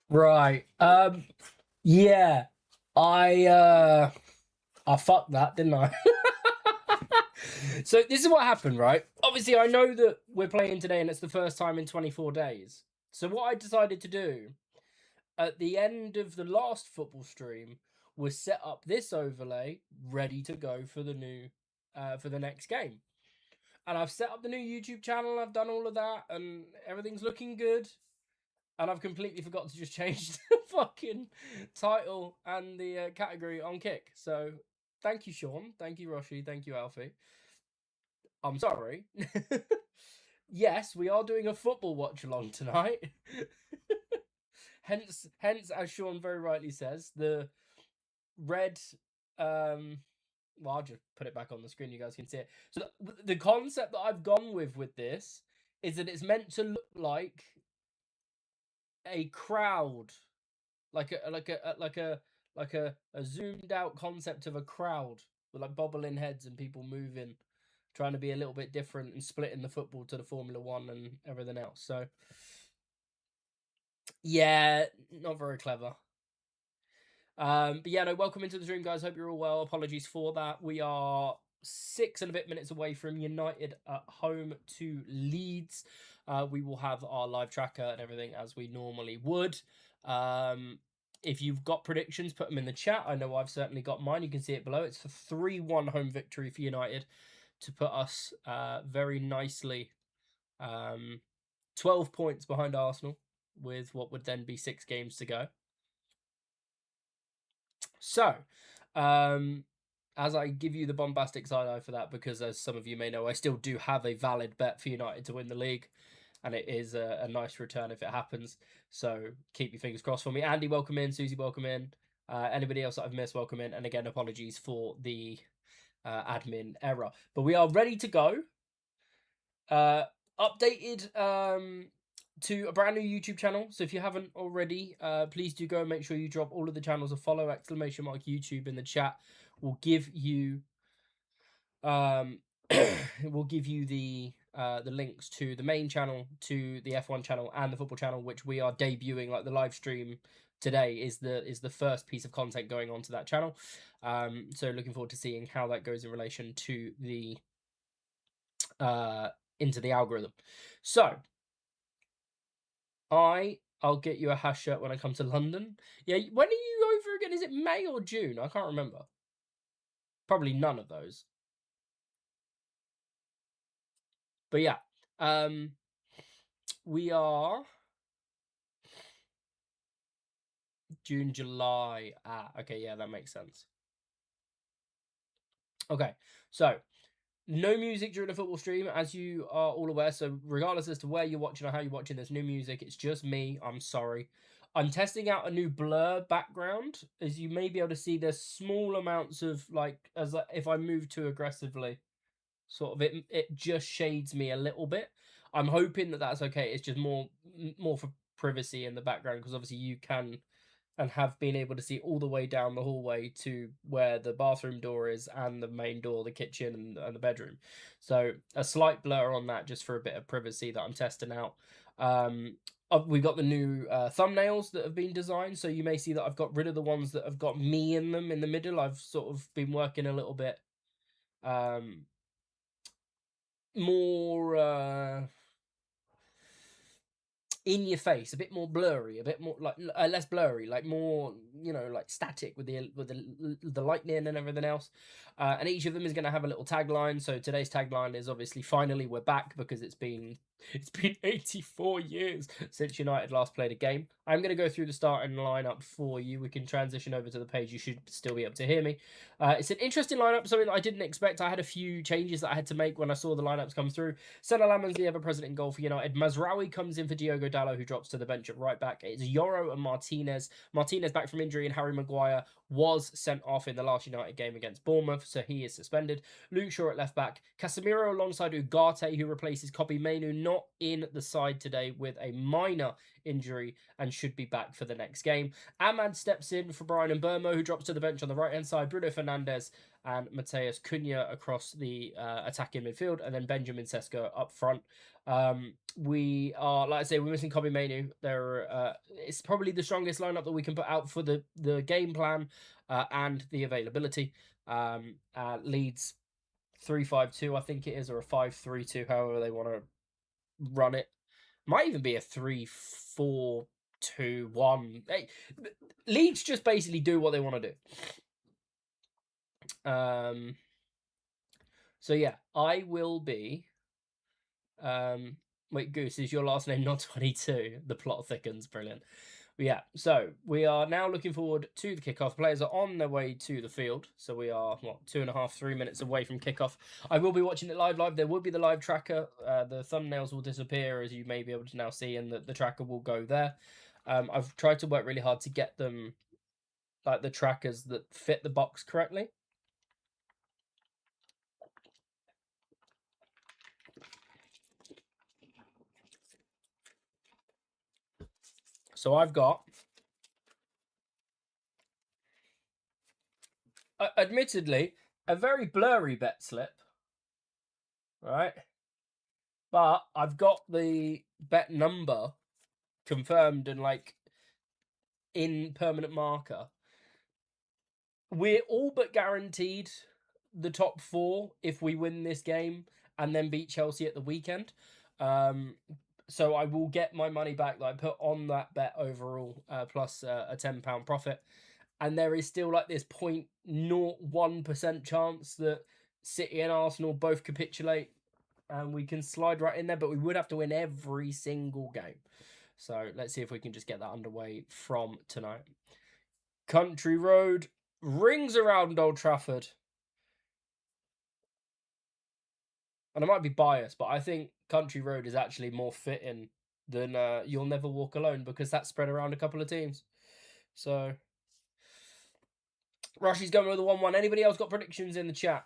Right. Yeah. I fucked that, didn't I? So this is what happened, right? Obviously, I know that we're playing today and it's the first time in 24 days. So what I decided to do at the end of the last football stream was set up this overlay ready to go for the new for the next game. And I've set up the new YouTube channel, I've done all of that, and everything's looking good. And I've completely forgot to just change the fucking title and the category on Kick. So thank you, Sean. Thank you, Roshi. Thank you, Alfie. I'm sorry. Yes, we are doing a football watch along tonight. hence, as Sean very rightly says, the red. Well, I'll just put it back on the screen. You guys can see it. So the concept that I've gone with this is that it's meant to look like a crowd, like a zoomed out concept of a crowd with like bobbling heads and people moving, trying to be a little bit different and splitting the football to the Formula One and everything else. So yeah, not very clever. But yeah, no, welcome into the stream, guys. Hope you're all well. Apologies for that. We are 6 and a bit minutes away from United at home to Leeds. We will have our live tracker and everything as we normally would. If you've got predictions, put them in the chat. I know I've certainly got mine. You can see it below. It's a 3-1 home victory for United to put us very nicely 12 points behind Arsenal with what would then be 6 games to go. So, as I give you the bombastic side-eye for that, because as some of you may know, I still do have a valid bet for United to win the league, and it is a nice return if it happens. So keep your fingers crossed for me. Andy, welcome in. Susie, welcome in. Anybody else that I've missed, welcome in. And again, apologies for the admin error. But we are ready to go. Updated to a brand new YouTube channel. So if you haven't already, please do go and make sure you drop all of the channels a follow, !YouTube in the chat. Will give you will give you the links to the main channel, to the F1 channel and the football channel, which we are debuting. Like the live stream today is the first piece of content going onto that channel. So looking forward to seeing how that goes in relation to the into the algorithm. So I'll get you a hash shirt when I come to London. Yeah, when are you over again? Is it May or June? I can't remember. Probably none of those. But yeah, we are June, July. Okay, yeah, that makes sense. Okay, so no music during a football stream, as you are all aware. So regardless as to where you're watching or how you're watching, there's no music. It's just me. I'm sorry. I'm testing out a new blur background. As you may be able to see, there's small amounts of if I move too aggressively, sort of it just shades me a little bit. I'm hoping that that's okay. It's just more for privacy in the background, because obviously you can and have been able to see all the way down the hallway to where the bathroom door is and the main door, the kitchen and the bedroom. So a slight blur on that just for a bit of privacy that I'm testing out. We've got the new thumbnails that have been designed, so you may see that I've got rid of the ones that have got me in them in the middle. I've sort of been working a little bit more in your face, a bit more blurry, a bit more like less blurry, like more, like static with the lightning and everything else. And each of them is going to have a little tagline. So today's tagline is obviously "Finally we're back," because it's been 84 years since United last played a game. I'm going to go through the starting lineup for you. We can transition over to the page. You should still be able to hear me. It's an interesting lineup, something that I didn't expect. I had a few changes that I had to make when I saw the lineups come through. Senna Lammers, the ever-present in goal for United. Mazraoui comes in for Diogo Dalot, who drops to the bench at right back. It's Yoro and Martinez. Martinez back from injury, and Harry Maguire was sent off in the last United game against Bournemouth, so he is suspended. Luke Shaw at left back. Casemiro alongside Ugarte, who replaces Kobbie Mainoo. not in the side today with a minor injury and should be back for the next game. Ahmad steps in for Brian Mbermo, who drops to the bench on the right-hand side. Bruno Fernandes and Mateus Cunha across the attacking midfield, and then Benjamin Sesko up front. We are, like I say, we're missing Kobe Mainu. It's probably the strongest lineup that we can put out for the game plan and the availability. Leeds 3-5-2, I think it is, or a 5-3-2, however they want to run it. Might even be a 3-4-2-1. Hey, Leeds just basically do what they want to do. So yeah, I will be. Wait, Goose, is your last name not 22? The plot thickens. Brilliant. But yeah, so we are now looking forward to the kickoff. Players are on their way to the field. So we are, 2.5, 3 minutes away from kickoff. I will be watching it live. There will be the live tracker. The thumbnails will disappear, as you may be able to now see, and the tracker will go there. I've tried to work really hard to get them, like the trackers that fit the box correctly. So I've got, admittedly, a very blurry bet slip, right? But I've got the bet number confirmed and like in permanent marker. We're all but guaranteed the top 4 if we win this game and then beat Chelsea at the weekend. So I will get my money back that I put on that bet overall, plus a £10 profit. And there is still like this 0.01% chance that City and Arsenal both capitulate and we can slide right in there, but we would have to win every single game. So let's see if we can just get that underway from tonight. Country Road rings around Old Trafford. And I might be biased, but I think Country Road is actually more fitting than You'll Never Walk Alone, because that's spread around a couple of teams. So Rashi's going with a 1-1. Anybody else got predictions in the chat?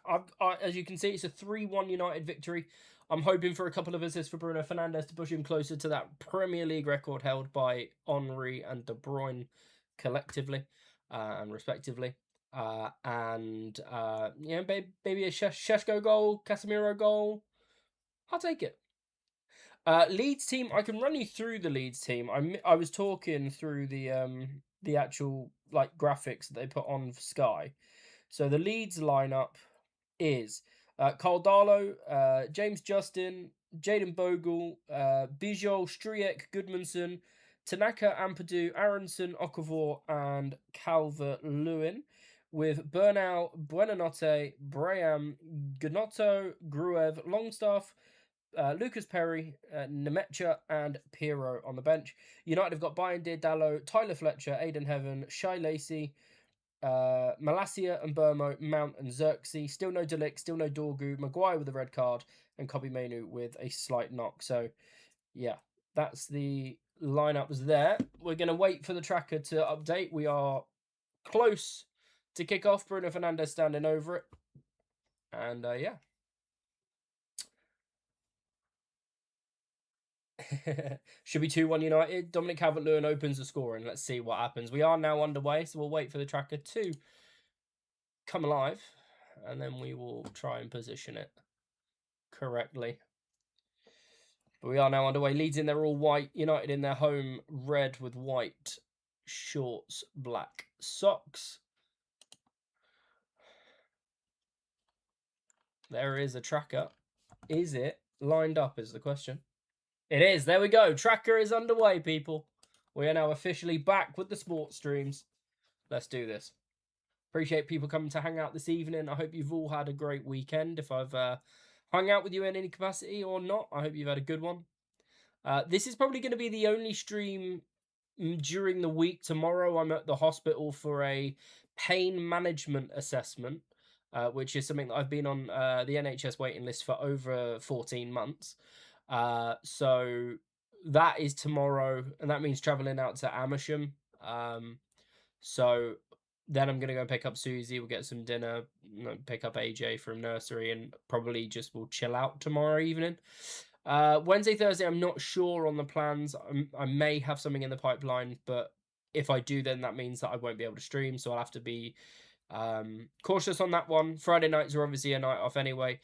As you can see, it's a 3-1 United victory. I'm hoping for a couple of assists for Bruno Fernandes to push him closer to that Premier League record held by Henry and De Bruyne collectively and respectively. Maybe a Sheshko goal, Casemiro goal. I'll take it. Leeds team, I can run you through the Leeds team. I was talking through the actual like graphics that they put on Sky. So the Leeds lineup is Carl Darlow, James Justin, Jaden Bogle, Bijol, Striek, Goodmanson, Tanaka, Ampadu, Aronson, Okafor, and Calvert-Lewin, with Bernal, Buenanotte, Braham, Gnotto, Gruev, Longstaff, Lucas Perry, Nemecha, and Piero on the bench. United have got Bayindir, Dallo, Tyler Fletcher, Aidan Heaven, Shai Lacey, Malacia and Burmo, Mount and Xerxes. Still no Delic, still no Dorgu, Maguire with a red card, and Kobe Mainu with a slight knock. So, yeah, that's the lineups there. We're going to wait for the tracker to update. We are close to kick off. Bruno Fernandes standing over it. And, yeah. Should be 2-1 United. Dominic Calvert-Lewin opens the scoring. Let's see what happens. We are now underway, so we'll wait for the tracker to come alive, and then we will try and position it correctly. But we are now underway. Leeds in their all white. United in their home red with white shorts, black socks. There is a tracker. Is it lined up is the question. It is. There we go. Tracker is underway, people. We are now officially back with the sports streams. Let's do this. Appreciate people coming to hang out this evening. I hope you've all had a great weekend. If I've hung out with you in any capacity or not, I hope you've had a good one. This is probably going to be the only stream during the week. Tomorrow I'm at the hospital for a pain management assessment, which is something that I've been on the NHS waiting list for over 14 months. So that is tomorrow, and that means traveling out to Amersham. So then I'm going to go pick up Susie. We'll get some dinner, pick up AJ from nursery, and probably just will chill out tomorrow evening. Wednesday, Thursday, I'm not sure on the plans. I may have something in the pipeline, but if I do, then that means that I won't be able to stream. So I'll have to be cautious on that one. Friday nights are obviously a night off anyway.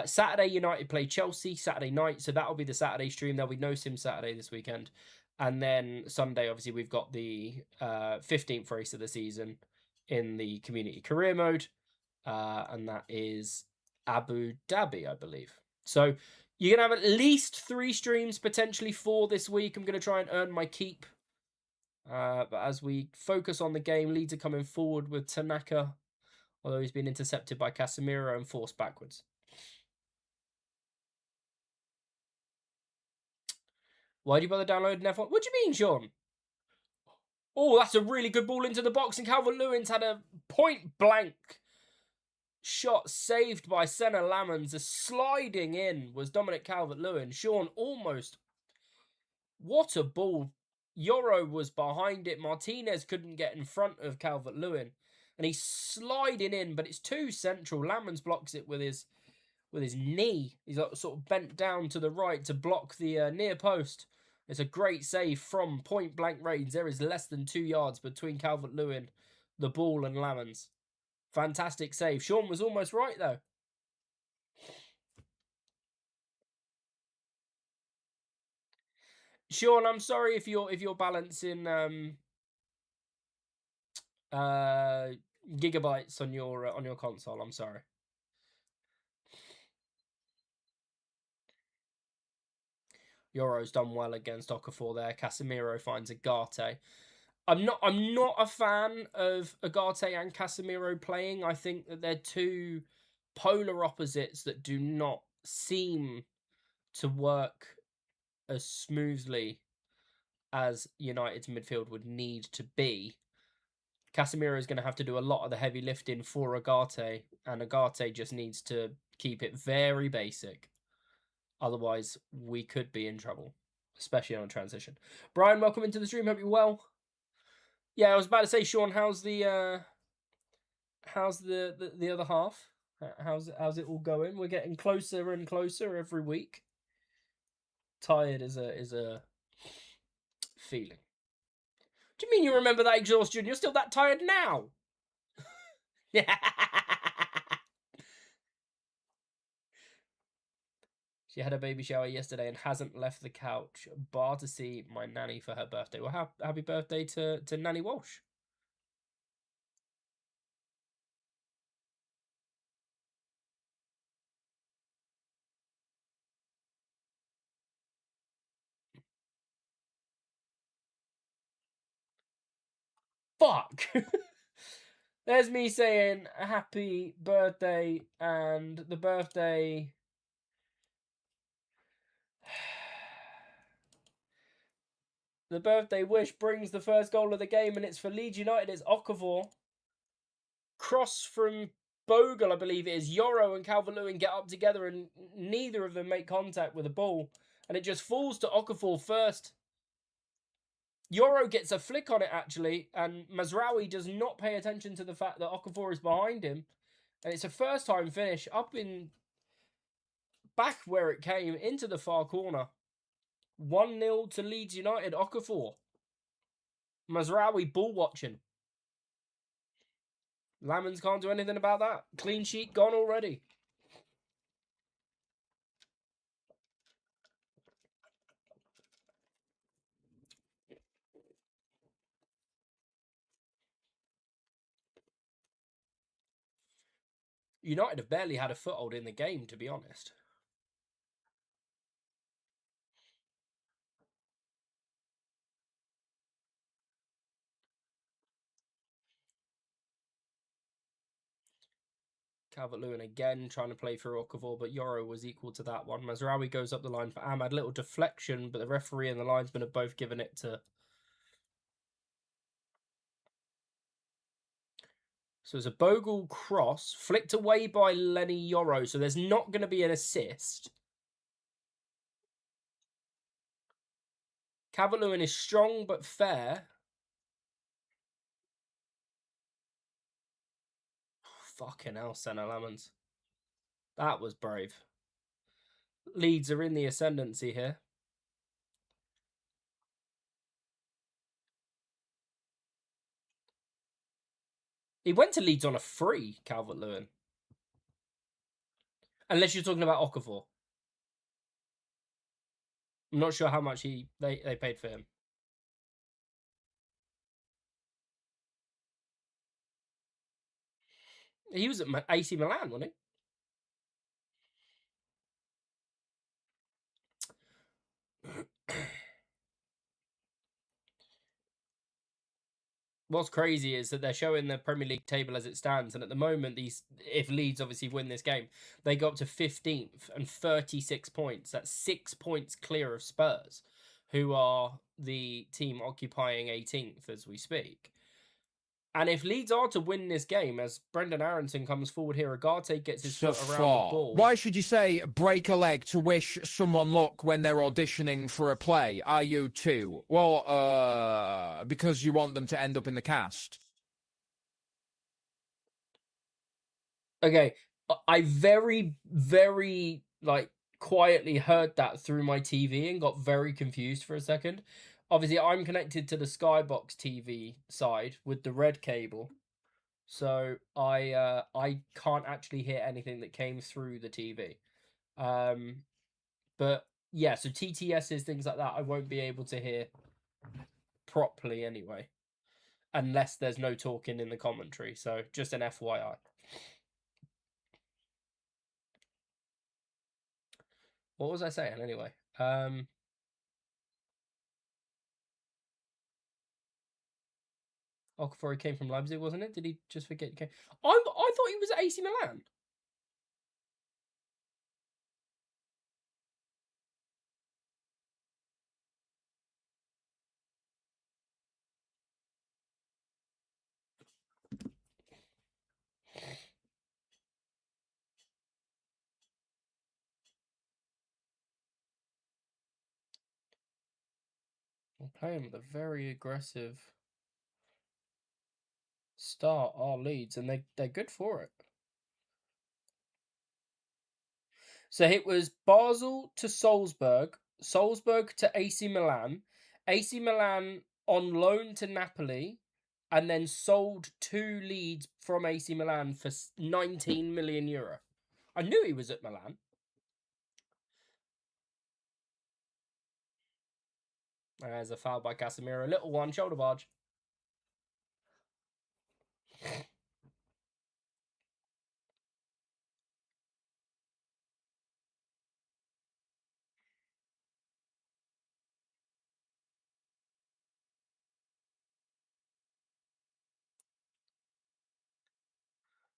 Saturday, United play Chelsea Saturday night, so that'll be the Saturday stream. There'll be no Sim Saturday this weekend. And then Sunday, obviously, we've got the 15th race of the season in the community career mode. And that is Abu Dhabi, I believe. So you're going to have at least 3 streams, potentially 4 this week. I'm going to try and earn my keep. But as we focus on the game, Leeds are coming forward with Tanaka, although he's been intercepted by Casemiro and forced backwards. Why do you bother downloading F1? What do you mean, Sean? Oh, that's a really good ball into the box, and Calvert-Lewin's had a point-blank shot saved by Senna Lamans. The sliding in was Dominic Calvert-Lewin. Sean almost... What a ball. Yoro was behind it. Martinez couldn't get in front of Calvert-Lewin. And he's sliding in, but it's too central. Lamans blocks it with his knee. He's sort of bent down to the right to block the near post. It's a great save from point-blank range. There is less than 2 yards between Calvert-Lewin, the ball, and Lamans. Fantastic save. Sean was almost right, though. Sean, I'm sorry if you're balancing gigabytes on your console. I'm sorry. Yoro's done well against Okafor there. Casemiro finds Agate. I'm not a fan of Agate and Casemiro playing. I think that they're two polar opposites that do not seem to work as smoothly as United's midfield would need to be. Casemiro is going to have to do a lot of the heavy lifting for Agate, and Agate just needs to keep it very basic. Otherwise, we could be in trouble, especially on a transition. Brian, welcome into the stream. Hope you're well. Yeah, I was about to say, Sean, how's the other half? How's it all going? We're getting closer and closer every week. Tired is a feeling. Do you mean you remember that exhaustion? You're still that tired now? Yeah. She had a baby shower yesterday and hasn't left the couch, bar to see my nanny for her birthday. Well, happy birthday to Nanny Walsh. Fuck! There's me saying happy birthday, and the birthday... The birthday wish brings the first goal of the game, and it's for Leeds United. It's Okafor. Cross from Bogle, I believe it is. Yoro and Calvert-Lewin get up together, and neither of them make contact with the ball. And it just falls to Okafor first. Yoro gets a flick on it, actually, and Mazraoui does not pay attention to the fact that Okafor is behind him. And it's a first-time finish up in... back where it came, into the far corner. 1-0 to Leeds United. Okafor. Mazraoui ball watching. Lamans can't do anything about that. Clean sheet gone already. United have barely had a foothold in the game, to be honest. Calvert-Lewin again trying to play through Okafor, but Yoro was equal to that one. Mazraoui goes up the line for Ahmad. Little deflection, but the referee and the linesman have both given it to... So it's a Bogle cross, flicked away by Lenny Yoro, so there's not going to be an assist. Calvert-Lewin is strong but fair. Fucking hell, Senna Lamans. That was brave. Leeds are in the ascendancy here. He went to Leeds on a free, Calvert-Lewin. Unless you're talking about Okafor. I'm not sure how much they paid for him. He was at AC Milan, wasn't he? What's crazy is that they're showing the Premier League table as it stands, and at the moment, if Leeds obviously win this game, they go up to 15th and 36 points. That's 6 points clear of Spurs, who are the team occupying 18th as we speak. And if Leeds are to win this game, as Brendan Aronson comes forward here, Agate gets his foot around the ball. Why should you say break a leg to wish someone luck when they're auditioning for a play? Are you too? Well, because you want them to end up in the cast. Okay, I very, very, quietly heard that through my TV and got very confused for a second. Obviously, I'm connected to the Skybox TV side with the red cable, so I can't actually hear anything that came through the TV. But yeah, so TTSs, things like that, I won't be able to hear properly anyway, unless there's no talking in the commentary. So just an FYI. What was I saying anyway? Okafor came from Leipzig, wasn't it? Did he just forget he came? I thought he was at AC Milan. We're playing with a very aggressive start, our Leeds, and they're good for it. So it was Basel to Salzburg, Salzburg to AC Milan on loan to Napoli, and then sold to Leeds from AC Milan for 19 million euro. I knew he was at Milan. There's a foul by Casemiro. Little one, shoulder barge.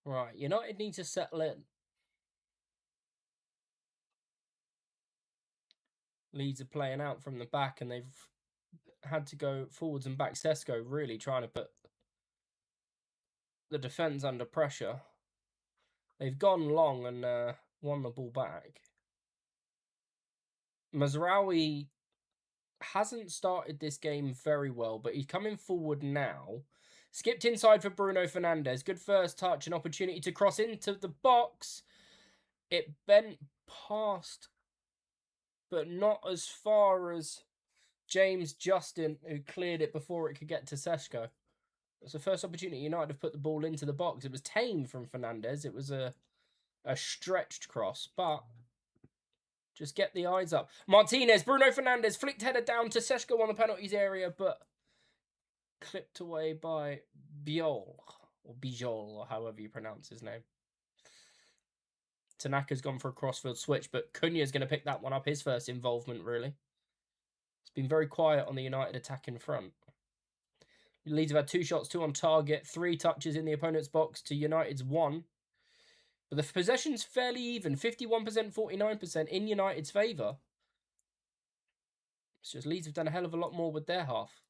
Right, United need to settle in. Leeds are playing out from the back, and they've had to go forwards and back. Sesko really trying to put the defence under pressure. They've gone long and won the ball back. Mazraoui hasn't started this game very well, but he's coming forward now. Skipped inside for Bruno Fernandes. Good first touch, an opportunity to cross into the box. It bent past, but not as far as James Justin, who cleared it before it could get to Sesko. It's the first opportunity United have put the ball into the box. It was tame from Fernandes. It was a stretched cross, but just get the eyes up. Martinez, Bruno Fernandes, flicked header down to Sesko on the penalties area, but clipped away by Biol, or Bijol, or however you pronounce his name. Tanaka's gone for a crossfield switch, but Cunha's going to pick that one up, his first involvement, really. It's been very quiet on the United attack in front. Leeds have had 2 shots, 2 on target, 3 touches in the opponent's box to United's 1. But the possession's fairly even, 51%, 49% in United's favour. It's just Leeds have done a hell of a lot more with their half.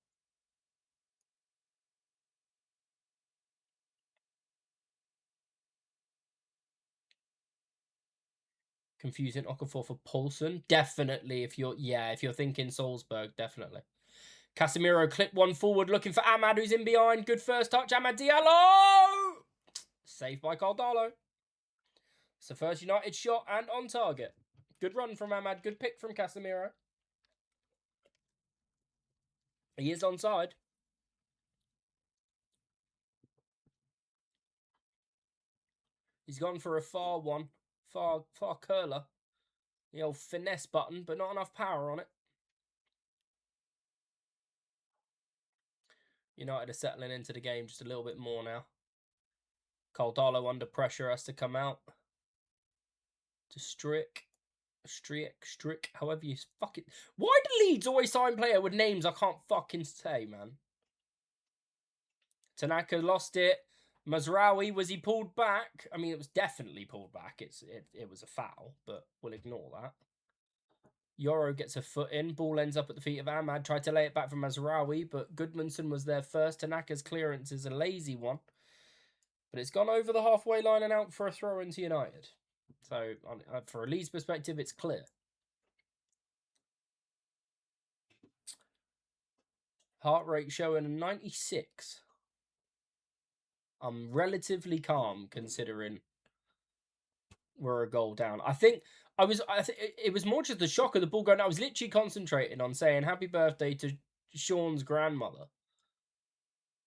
Confusing Okafor for Paulson. Definitely, if you're thinking Salzburg, definitely. Casemiro clipped one forward, looking for Ahmad, who's in behind. Good first touch, Amad Diallo! Saved by Caldalo. It's the first United shot and on target. Good run from Ahmad. Good pick from Casemiro. He is onside. He's gone for a far one. Far curler. The old finesse button, but not enough power on it. United are settling into the game just a little bit more now. Caldalo under pressure has to come out. To Strick, however you fucking... Why do Leeds always sign player with names I can't fucking say, man? Tanaka lost it. Mazraoui, was he pulled back? I mean, it was definitely pulled back. It was a foul, but we'll ignore that. Yoro gets a foot in. Ball ends up at the feet of Ahmad. Tried to lay it back from Mazraoui, but Goodmanson was there first. Tanaka's clearance is a lazy one. But it's gone over the halfway line and out for a throw into United. So, for a Leeds perspective, it's clear. Heart rate showing a 96. I'm relatively calm considering we're a goal down. I think it was more just the shock of the ball going. I was literally concentrating on saying happy birthday to Sean's grandmother.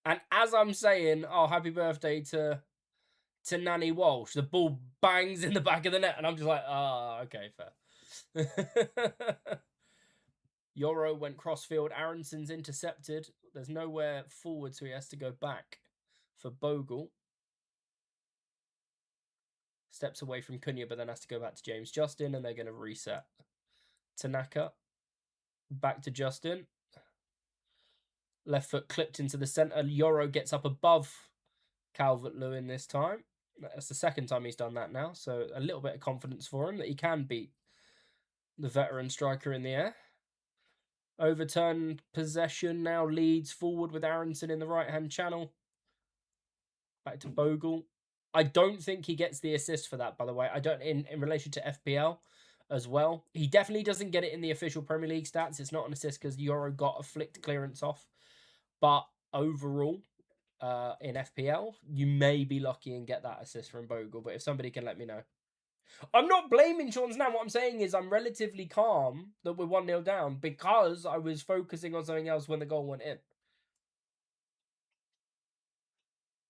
And as I'm saying, oh, happy birthday to Nanny Walsh, the ball bangs in the back of the net. And I'm just like, okay, fair. Yoro went crossfield. Aronson's intercepted. There's nowhere forward, so he has to go back for Bogle. Steps away from Cunha, but then has to go back to James Justin, and they're going to reset. Tanaka. Back to Justin. Left foot clipped into the centre. Yoro gets up above Calvert-Lewin this time. That's the second time he's done that now, so a little bit of confidence for him that he can beat the veteran striker in the air. Overturned possession now leads forward with Aronson in the right-hand channel. Back to Bogle. I don't think he gets the assist for that, by the way. I don't in relation to FPL as well. He definitely doesn't get it in the official Premier League stats. It's not an assist because Yoro got a flicked clearance off. But overall, in FPL, you may be lucky and get that assist from Bogle. But if somebody can let me know. I'm not blaming Sean's now. What I'm saying is I'm relatively calm that we're 1-0 down because I was focusing on something else when the goal went in.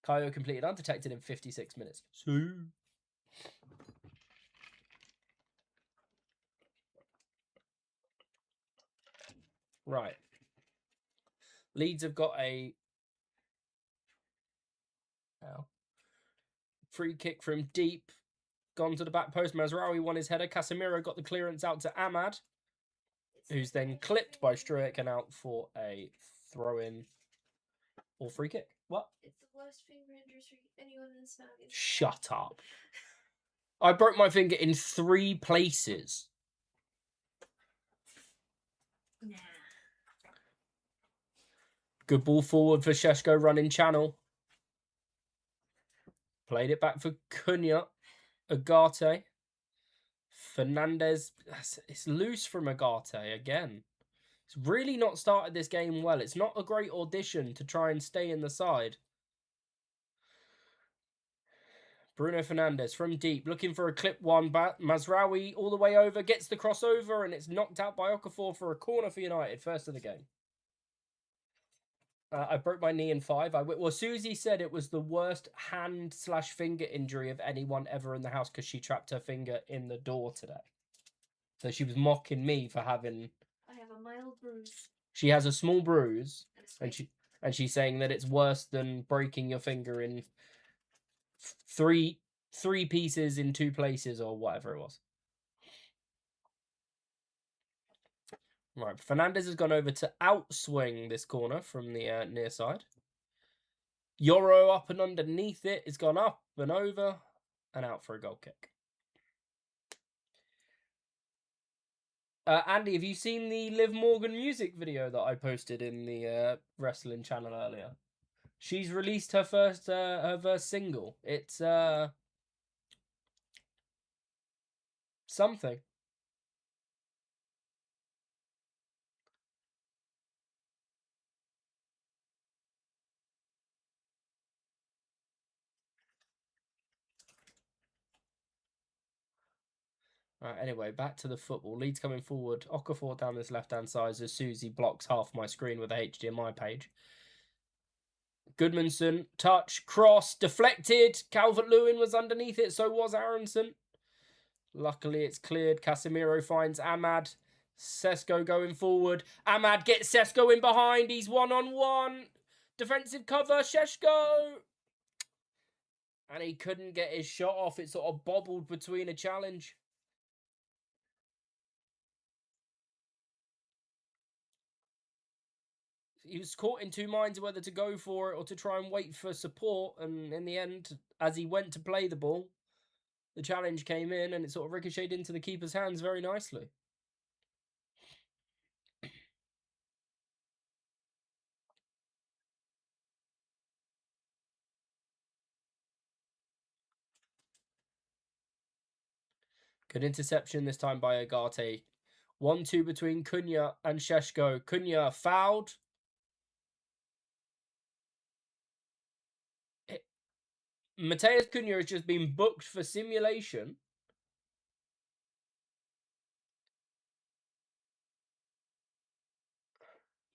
Kayo completed undetected in 56 minutes. So... Right. Leeds have got a free kick from deep. Gone to the back post. Mazraoui won his header. Casemiro got the clearance out to Ahmad, who's then clipped by Struijk and out for a throw-in or free kick. What? It's the worst finger injury anyone in this mag is. Shut up. I broke my finger in 3 places. Nah. Good ball forward for Šeško, running channel. Played it back for Cunha. Agate. Fernandez. It's loose from Agate again. It's really not started this game well. It's not a great audition to try and stay in the side. Bruno Fernandes from deep, looking for a clip one. Mazraoui all the way over, gets the crossover, and it's knocked out by Okafor for a corner for United. First of the game. I broke my knee in 5. Well, Susie said it was the worst hand/finger injury of anyone ever in the house because she trapped her finger in the door today. So she was mocking me for having... I have a mild bruise. She has a small bruise, and she's saying that it's worse than breaking your finger in three pieces in 2 places or whatever it was. Right, Fernandez has gone over to outswing this corner from the near side. Yoro up and underneath it. It's gone up and over and out for a goal kick. Andy, have you seen the Liv Morgan music video that I posted in the wrestling channel earlier? She's released her first single. It's something. Anyway, back to the football. Leeds coming forward. Okafor down this left-hand side as Susie blocks half my screen with a HDMI page. Goodmanson, touch, cross, deflected. Calvert-Lewin was underneath it, so was Aronson. Luckily, it's cleared. Casemiro finds Ahmad. Sesko going forward. Ahmad gets Sesko in behind. He's one-on-one. Defensive cover, Sheshko. And he couldn't get his shot off. It sort of bobbled between a challenge. He was caught in two minds whether to go for it or to try and wait for support. And in the end, as he went to play the ball, the challenge came in and it sort of ricocheted into the keeper's hands very nicely. Good interception this time by Agate. 1-2 between Cunha and Sheshko. Cunha fouled. Mateus Cunha has just been booked for simulation.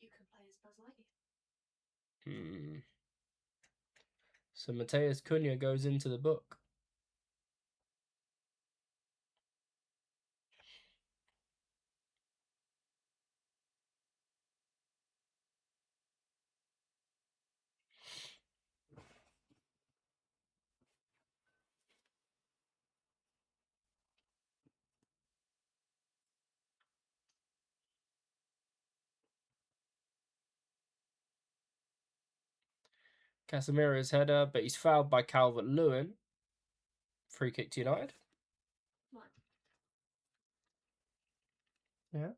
You can play as Buzz Lightyear. So Mateus Cunha goes into the book. Casemiro's header, but he's fouled by Calvert-Lewin. Free kick to United. What? Yeah.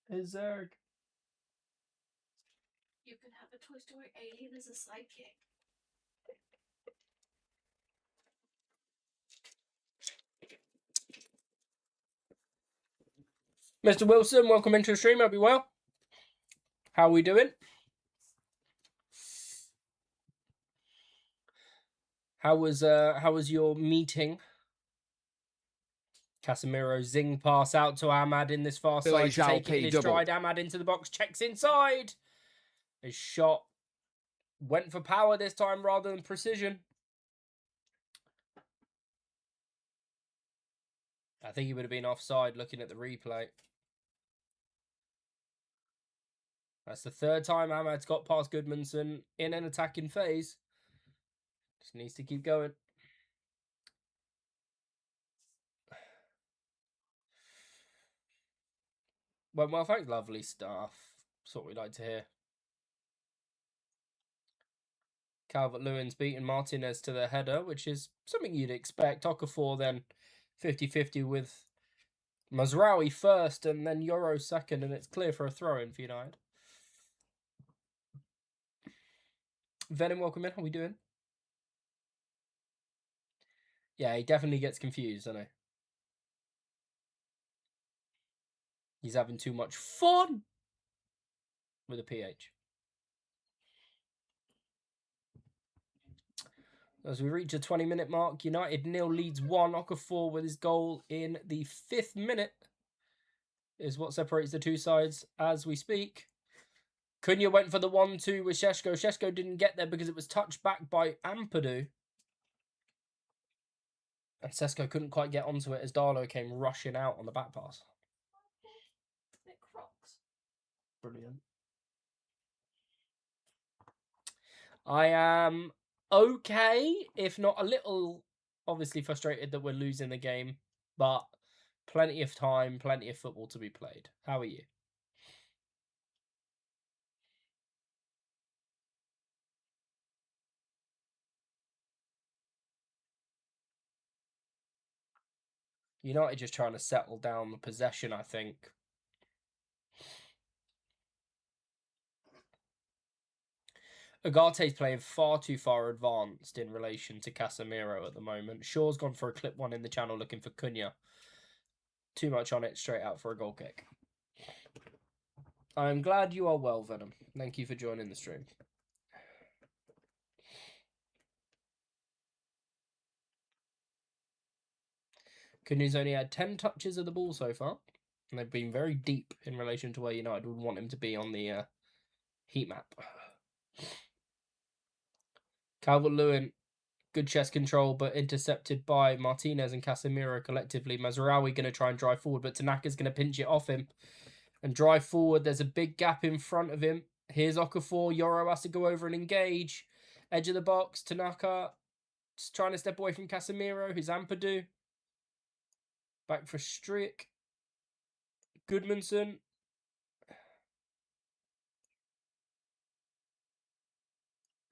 Is there... You can have a Toy Story alien as a sidekick. Mr. Wilson, welcome into the stream. Hope you well. How are we doing? How was your meeting? Casemiro zing pass out to Ahmad in this far side. Take it in his stride. Ahmad into the box, checks inside. His shot went for power this time rather than precision. I think he would have been offside looking at the replay. That's the third time Ahmad's got past Goodmanson in an attacking phase. Just needs to keep going. Well, thanks, lovely stuff. That's what we like to hear. Calvert-Lewin's beaten Martinez to the header, which is something you'd expect. Okafor then 50-50 with Mazraoui first and then Euro second, and it's clear for a throw-in for United. Venom, welcome in. How are we doing? Yeah, he definitely gets confused, doesn't he? He's having too much fun with a PH. As we reach a 20-minute mark, United 0, Leeds 1. Okafor with his goal in the 5th minute is what separates the two sides as we speak. Cunha went for the 1-2 with Sheshko. Sheshko didn't get there because it was touched back by Ampadu. And Sesko couldn't quite get onto it as Darlow came rushing out on the back pass. Bit Crocs. Brilliant. I am okay, if not a little, obviously frustrated that we're losing the game, but plenty of time, plenty of football to be played. How are you? United just trying to settle down the possession, I think. Agate's playing far too far advanced in relation to Casemiro at the moment. Shaw's gone for a clip one in the channel looking for Cunha. Too much on it, straight out for a goal kick. I'm glad you are well, Venom. Thank you for joining the stream. Cunha's only had 10 touches of the ball so far, and they've been very deep in relation to where United would want him to be on the heat map. Calvert-Lewin, good chest control, but intercepted by Martinez and Casemiro collectively. Mazraoui going to try and drive forward, but Tanaka's going to pinch it off him and drive forward. There's a big gap in front of him. Here's Okafor. Yoro has to go over and engage. Edge of the box. Tanaka just trying to step away from Casemiro. Here's Ampadu. Back for Strick. Goodmanson.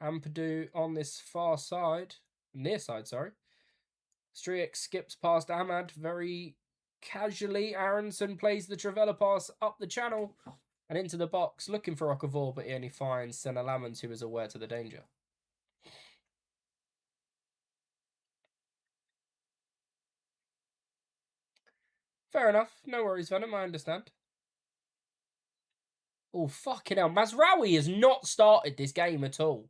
Ampadu on this far side. Near side, sorry. Strick skips past Ahmad very casually. Aronson plays the Travella pass up the channel and into the box, looking for Okafor, but he only finds Senna Lamans, who is aware to the danger. Fair enough. No worries, Venom. I understand. Oh, fucking hell. Mazraoui has not started this game at all.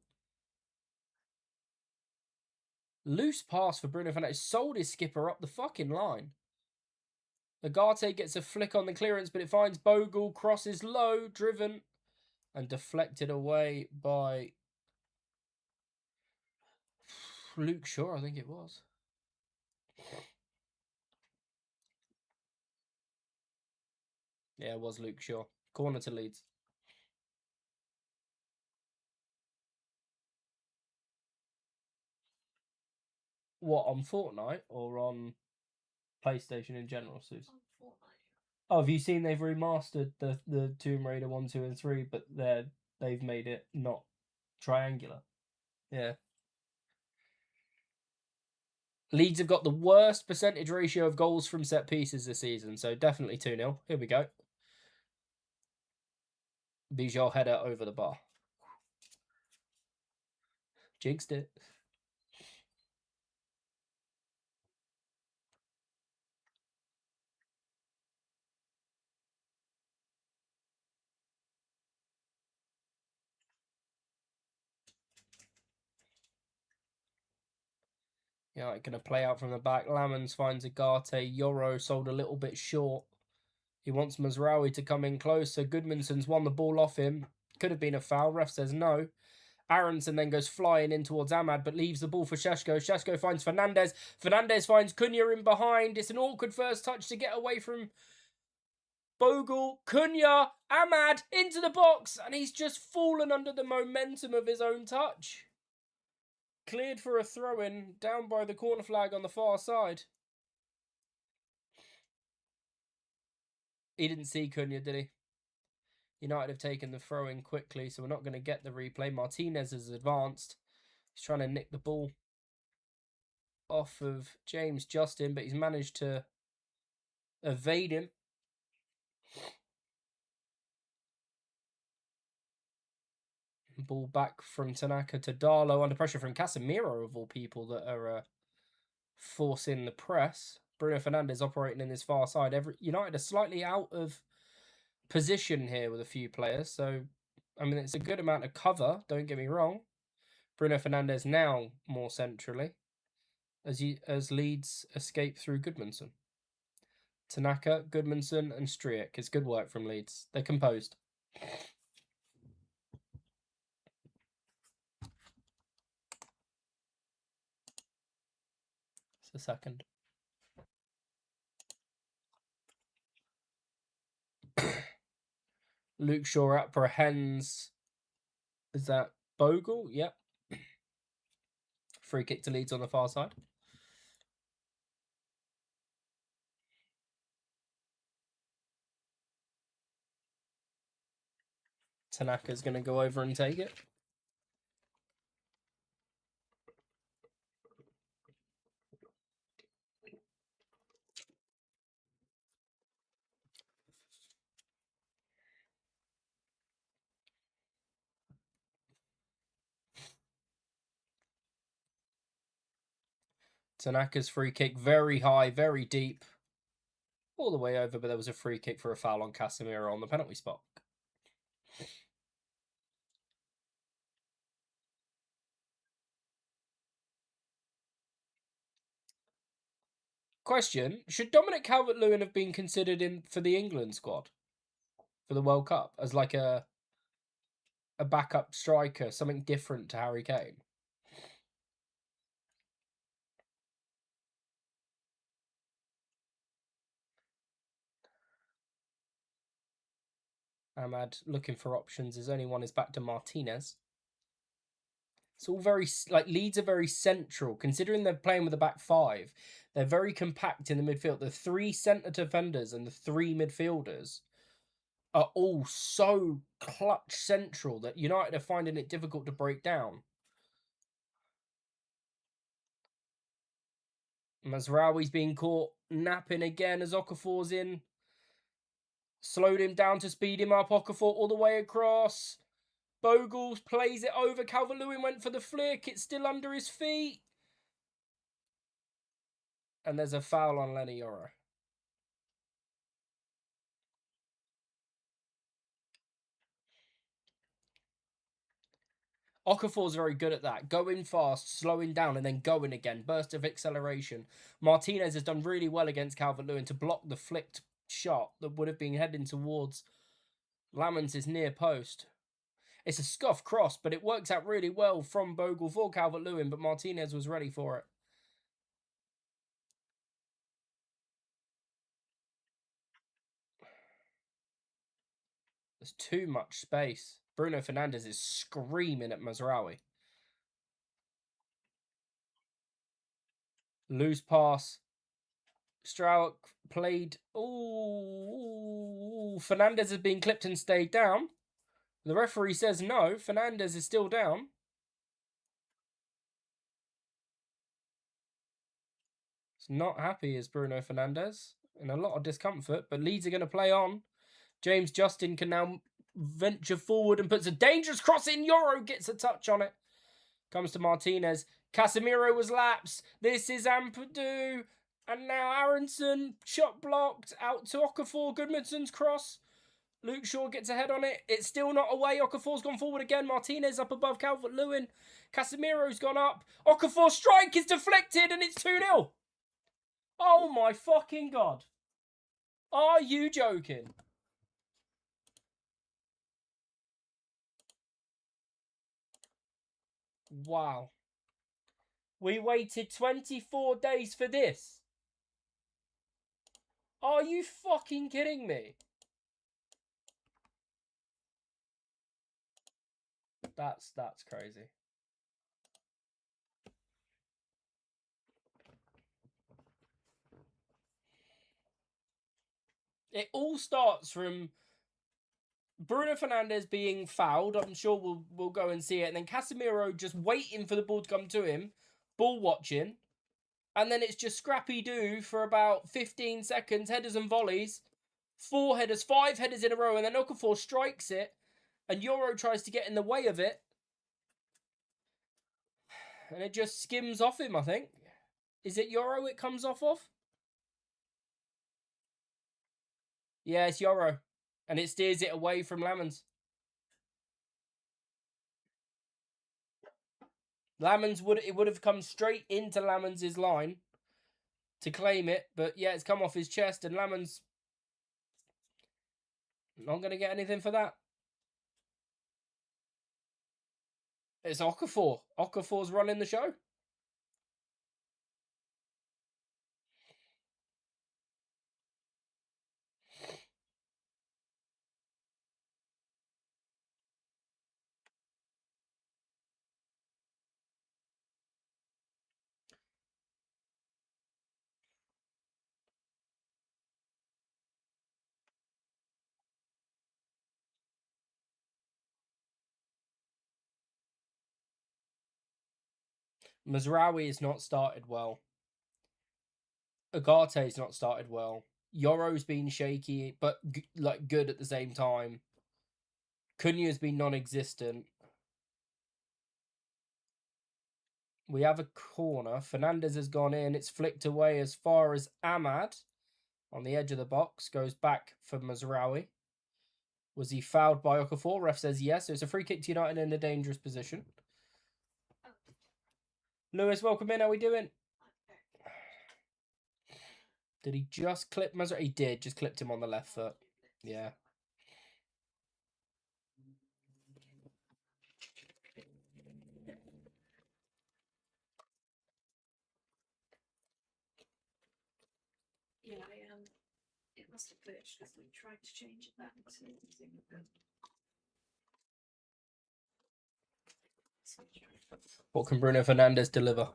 Loose pass for Bruno Fernandes. Sold his skipper up the fucking line. Agate gets a flick on the clearance, but it finds Bogle. Crosses low, driven, and deflected away by Luke Shaw, I think it was. Yeah, it was Luke Shaw. Corner to Leeds. What, on Fortnite or on PlayStation in general, Suze? On Fortnite. Oh, have you seen they've remastered the Tomb Raider 1, 2, and 3, but they've made it not triangular? Yeah. Leeds have got the worst percentage ratio of goals from set pieces this season, so definitely 2-0. Here we go. Bijol header over the bar. Jigsed it. Yeah, going to play out from the back. Lamans finds Agate. Yoro sold a little bit short. He wants Mazraoui to come in closer. Goodmanson's won the ball off him. Could have been a foul. Ref says no. Aronson then goes flying in towards Ahmad, but leaves the ball for Sheshko. Sheshko finds Fernandez. Fernandez finds Cunha in behind. It's an awkward first touch to get away from Bogle. Cunha, Ahmad into the box, and he's just fallen under the momentum of his own touch. Cleared for a throw-in, down by the corner flag on the far side. He didn't see Cunha, did he? United have taken the throw-in quickly, so we're not going to get the replay. Martinez has advanced. He's trying to nick the ball off of James Justin, but he's managed to evade him. Ball back from Tanaka to Darlow, under pressure from Casemiro, of all people, that are forcing the press. Bruno Fernandes operating in this far side. United are slightly out of position here with a few players, so I mean it's a good amount of cover, don't get me wrong. Bruno Fernandes now more centrally as Leeds escape through Goodmanson. Tanaka, Goodmanson and Striek. It's good work from Leeds. They're composed. It's a second. Luke Shaw apprehends. Is that Bogle? Yep. Free kick to Leeds on the far side. Tanaka's going to go over and take it. Tanaka's free kick, very high, very deep. All the way over, but there was a free kick for a foul on Casemiro on the penalty spot. Question: should Dominic Calvert-Lewin have been considered in for the England squad for the World Cup as like a backup striker, something different to Harry Kane? Ahmad looking for options. His only one is back to Martinez. It's all very, like, Leeds are very central. Considering they're playing with a back five, they're very compact in the midfield. The three centre defenders and the three midfielders are all so clutch central that United are finding it difficult to break down. Mazraoui's being caught napping again as Okafor's in. Slowed him down to speed him up. Okafor all the way across. Bogle plays it over. Calvert-Lewin went for the flick. It's still under his feet. And there's a foul on Lenny Yoro. Okafor's very good at that. Going fast, slowing down, and then going again. Burst of acceleration. Martinez has done really well against Calvert-Lewin to block the flicked shot that would have been heading towards Lamons' near post. It's a scuff cross, but it works out really well from Bogle for Calvert-Lewin, but Martinez was ready for it. There's too much space. Bruno Fernandes is screaming at Mazraoui. Loose pass. Strauch played. Ooh, Fernandes has been clipped and stayed down. The referee says no. Fernandes is still down. It's not happy is Bruno Fernandes. In a lot of discomfort, but Leeds are going to play on. James Justin can now venture forward and puts a dangerous cross in. Yoro gets a touch on it. Comes to Martinez. Casemiro was lapsed. This is Ampadu. And now Aronson. Shot blocked. Out to Okafor. Goodmanson's cross. Luke Shaw gets ahead on it. It's still not away. Okafor's gone forward again. Martinez up above Calvert-Lewin. Casemiro's gone up. Okafor's strike is deflected and it's 2-0. Oh my fucking God. Are you joking? Wow. We waited 24 days for this. Are you fucking kidding me? That's crazy. It all starts from Bruno Fernandes being fouled. I'm sure we'll go and see it. And then Casemiro just waiting for the ball to come to him. Ball watching. And then it's just scrappy-do for about 15 seconds. Headers and volleys. 4 headers, 5 headers in a row. And then Okafor strikes it. And Yoro tries to get in the way of it. And it just skims off him, I think. Is it Yoro it comes off of? Yeah, it's Yoro. And it steers it away from Lamons. Lamons would have come straight into Lamons' line to claim it. But yeah, it's come off his chest and Lamons not going to get anything for that. It's Okafor. Okafor's running the show. Mazraoui has not started well. Agate's not started well. Yoro's been shaky, but like good at the same time. Cunha's been non-existent. We have a corner. Fernandes has gone in. It's flicked away as far as Ahmad on the edge of the box. Goes back for Mazraoui. Was he fouled by Okafor? Ref says yes. So it's a free kick to United in a dangerous position. Lewis, welcome in. How we doing? Did he just clip Mazraoui? He did, just clipped him on the left foot. Yeah. Yeah, it must have glitched because we tried to change it back to What can Bruno Fernandes deliver?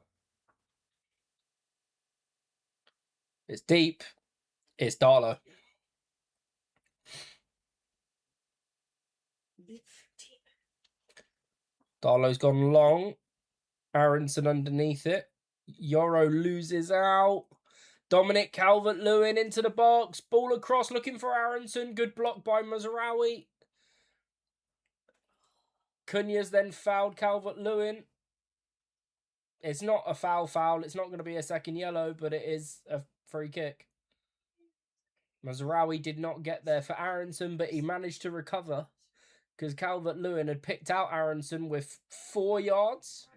It's deep. It's Darlow. Darlow's gone long. Aronson underneath it. Yoro loses out. Dominic Calvert-Lewin into the box. Ball across looking for Aronson. Good block by Mazraoui. Cunha's then fouled Calvert-Lewin. It's not a foul. It's not going to be a second yellow, but it is a free kick. Mazraoui did not get there for Aronson, but he managed to recover because Calvert-Lewin had picked out Aronson with 4 yards.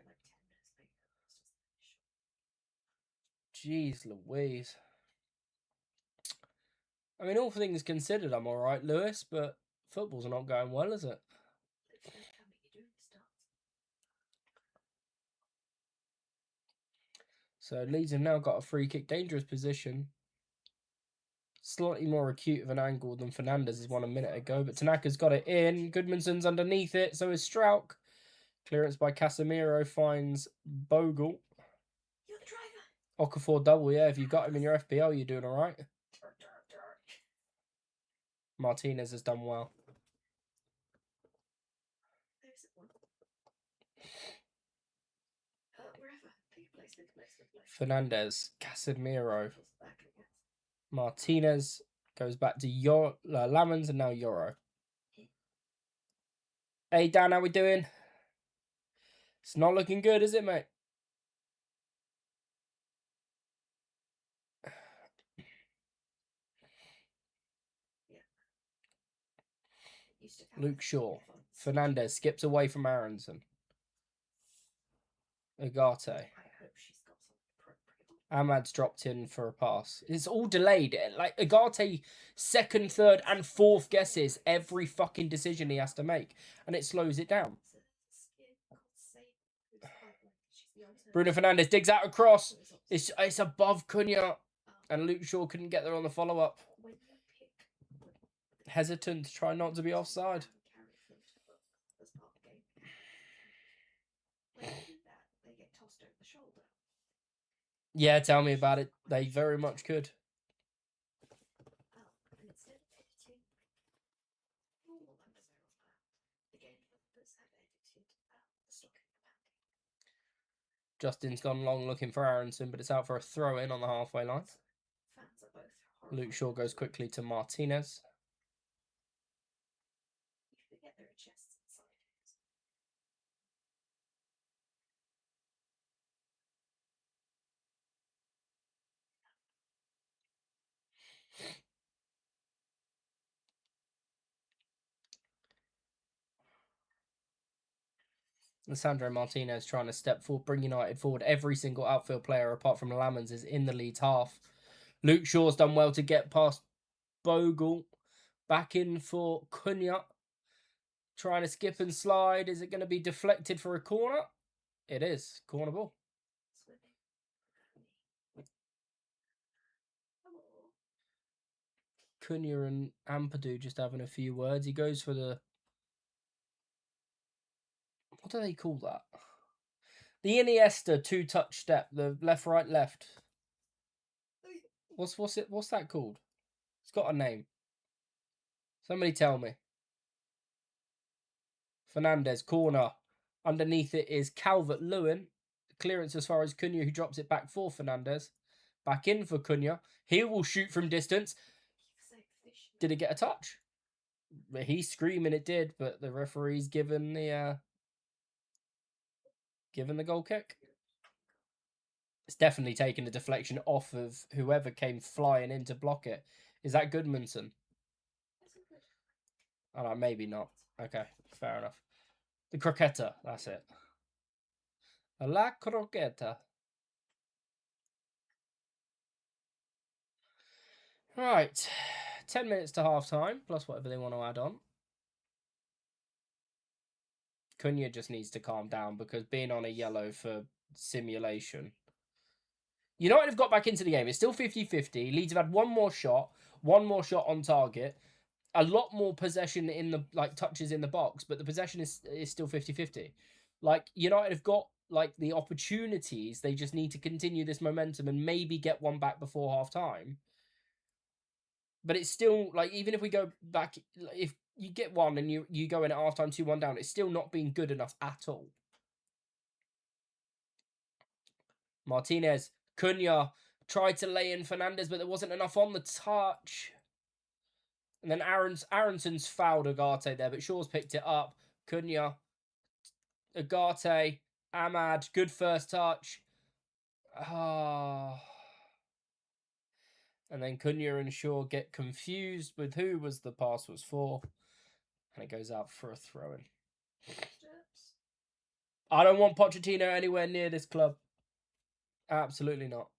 Jeez Louise. I mean, all things considered, I'm all right, Lewis, but football's not going well, is it? So Leeds have now got a free kick, dangerous position. Slightly more acute of an angle than Fernandes' one a minute ago, but Tanaka's got it in. Goodmanson's underneath it, so is Strauch. Clearance by Casemiro finds Bogle. You're the driver. Okafor double, yeah. If you've got him in your FPL, you're doing all right. Martinez has done well. Fernandes, Casemiro, Martinez goes back to Lamens and now Yoro. Hey Dan, how we doing? It's not looking good, is it, mate? Luke Shaw. Fernandes skips away from Aronson. Ugarte. Ahmad's dropped in for a pass. It's all delayed. Like, Ugarte, second, third, and fourth guesses every fucking decision he has to make. And it slows it down. Bruno Fernandes digs out a cross. It's above Cunha. And Luke Shaw couldn't get there on the follow-up. Hesitant to try not to be offside. Yeah, tell me about it. They very much could. Justin's gone long looking for Aronson, but it's out for a throw-in on the halfway line. Luke Shaw goes quickly to Martinez. Lisandro Martinez trying to step forward, bring United forward. Every single outfield player, apart from Lamens, is in the Leeds half. Luke Shaw's done well to get past Bogle. Back in for Cunha. Trying to skip and slide. Is it going to be deflected for a corner? It is. Corner ball. Cunha and Ampadu just having a few words. He goes for the... What do they call that? The Iniesta two-touch step. The left, right, left. What's that called? It's got a name. Somebody tell me. Fernandes, corner. Underneath it is Calvert-Lewin. Clearance as far as Cunha, who drops it back for Fernandes. Back in for Cunha. He will shoot from distance. Did it get a touch? He's screaming it did, but the referee's given the goal kick. It's definitely taken the deflection off of whoever came flying in to block it. Is that Goodmanson? Oh, no, maybe not. Okay, fair enough. The croqueta, that's it. La croqueta. Right. 10 minutes to half time, plus whatever they want to add on. Cunha just needs to calm down because being on a yellow for simulation. United have got back into the game. It's still 50-50. Leeds have had one more shot on target. A lot more possession in the touches in the box, but the possession is still 50-50. Like United have got the opportunities. They just need to continue this momentum and maybe get one back before half time. But it's still even if we go back, if you get one and you go in at half time 2-1 down, it's still not been good enough at all. Martinez, Cunha tried to lay in Fernandez, but there wasn't enough on the touch. And then Aronson's fouled Agate there, but Shaw's picked it up. Cunha, Agate, Ahmad, good first touch. And then Cunha and Shaw get confused with who was the pass was for. And it goes out for a throw-in. I don't want Pochettino anywhere near this club. Absolutely not.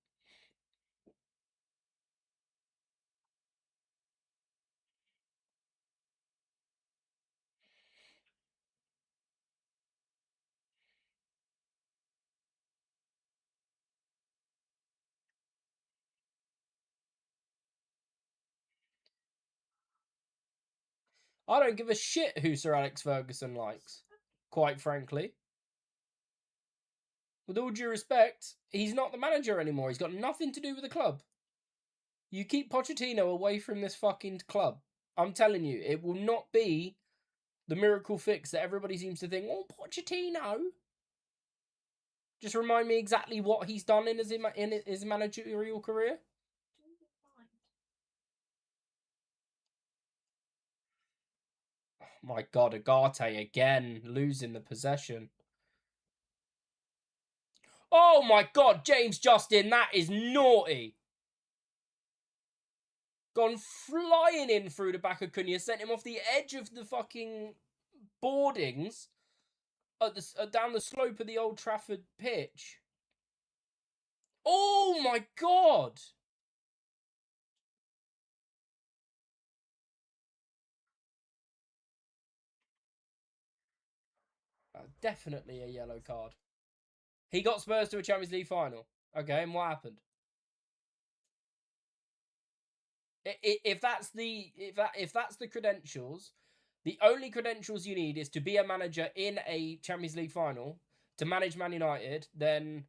I don't give a shit who Sir Alex Ferguson likes, quite frankly. With all due respect, he's not the manager anymore. He's got nothing to do with the club. You keep Pochettino away from this fucking club. I'm telling you, it will not be the miracle fix that everybody seems to think, oh, Pochettino. Just remind me exactly what he's done in his managerial career. Oh my God, Agate again, losing the possession. Oh my God, James Justin, that is naughty. Gone flying in through the back of Cunha, sent him off the edge of the fucking boardings down the slope of the Old Trafford pitch. Oh my God! Definitely a yellow card. He got Spurs to a Champions League final. Okay, and what happened? If that's the credentials, the only credentials you need is to be a manager in a Champions League final to manage Man United, then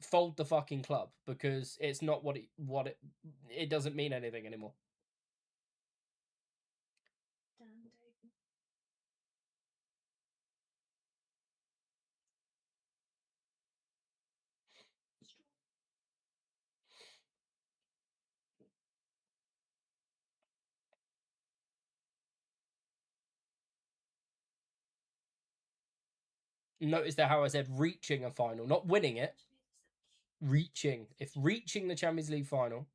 fold the fucking club because it's not it doesn't mean anything anymore. Notice there how I said reaching a final, not winning it. Reaching. If reaching the Champions League final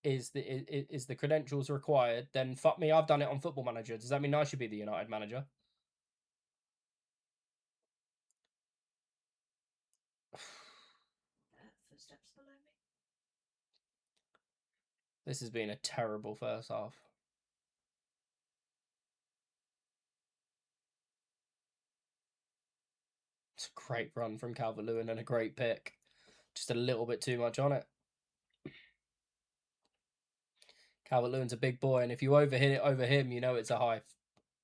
is the credentials required, then fuck me, I've done it on Football Manager. Does that mean I should be the United manager? Footsteps below me. This has been a terrible first half. It's a great run from Calvert-Lewin and a great pick. Just a little bit too much on it. Calvert-Lewin's a big boy, and if you overhit it over him, you know it's a high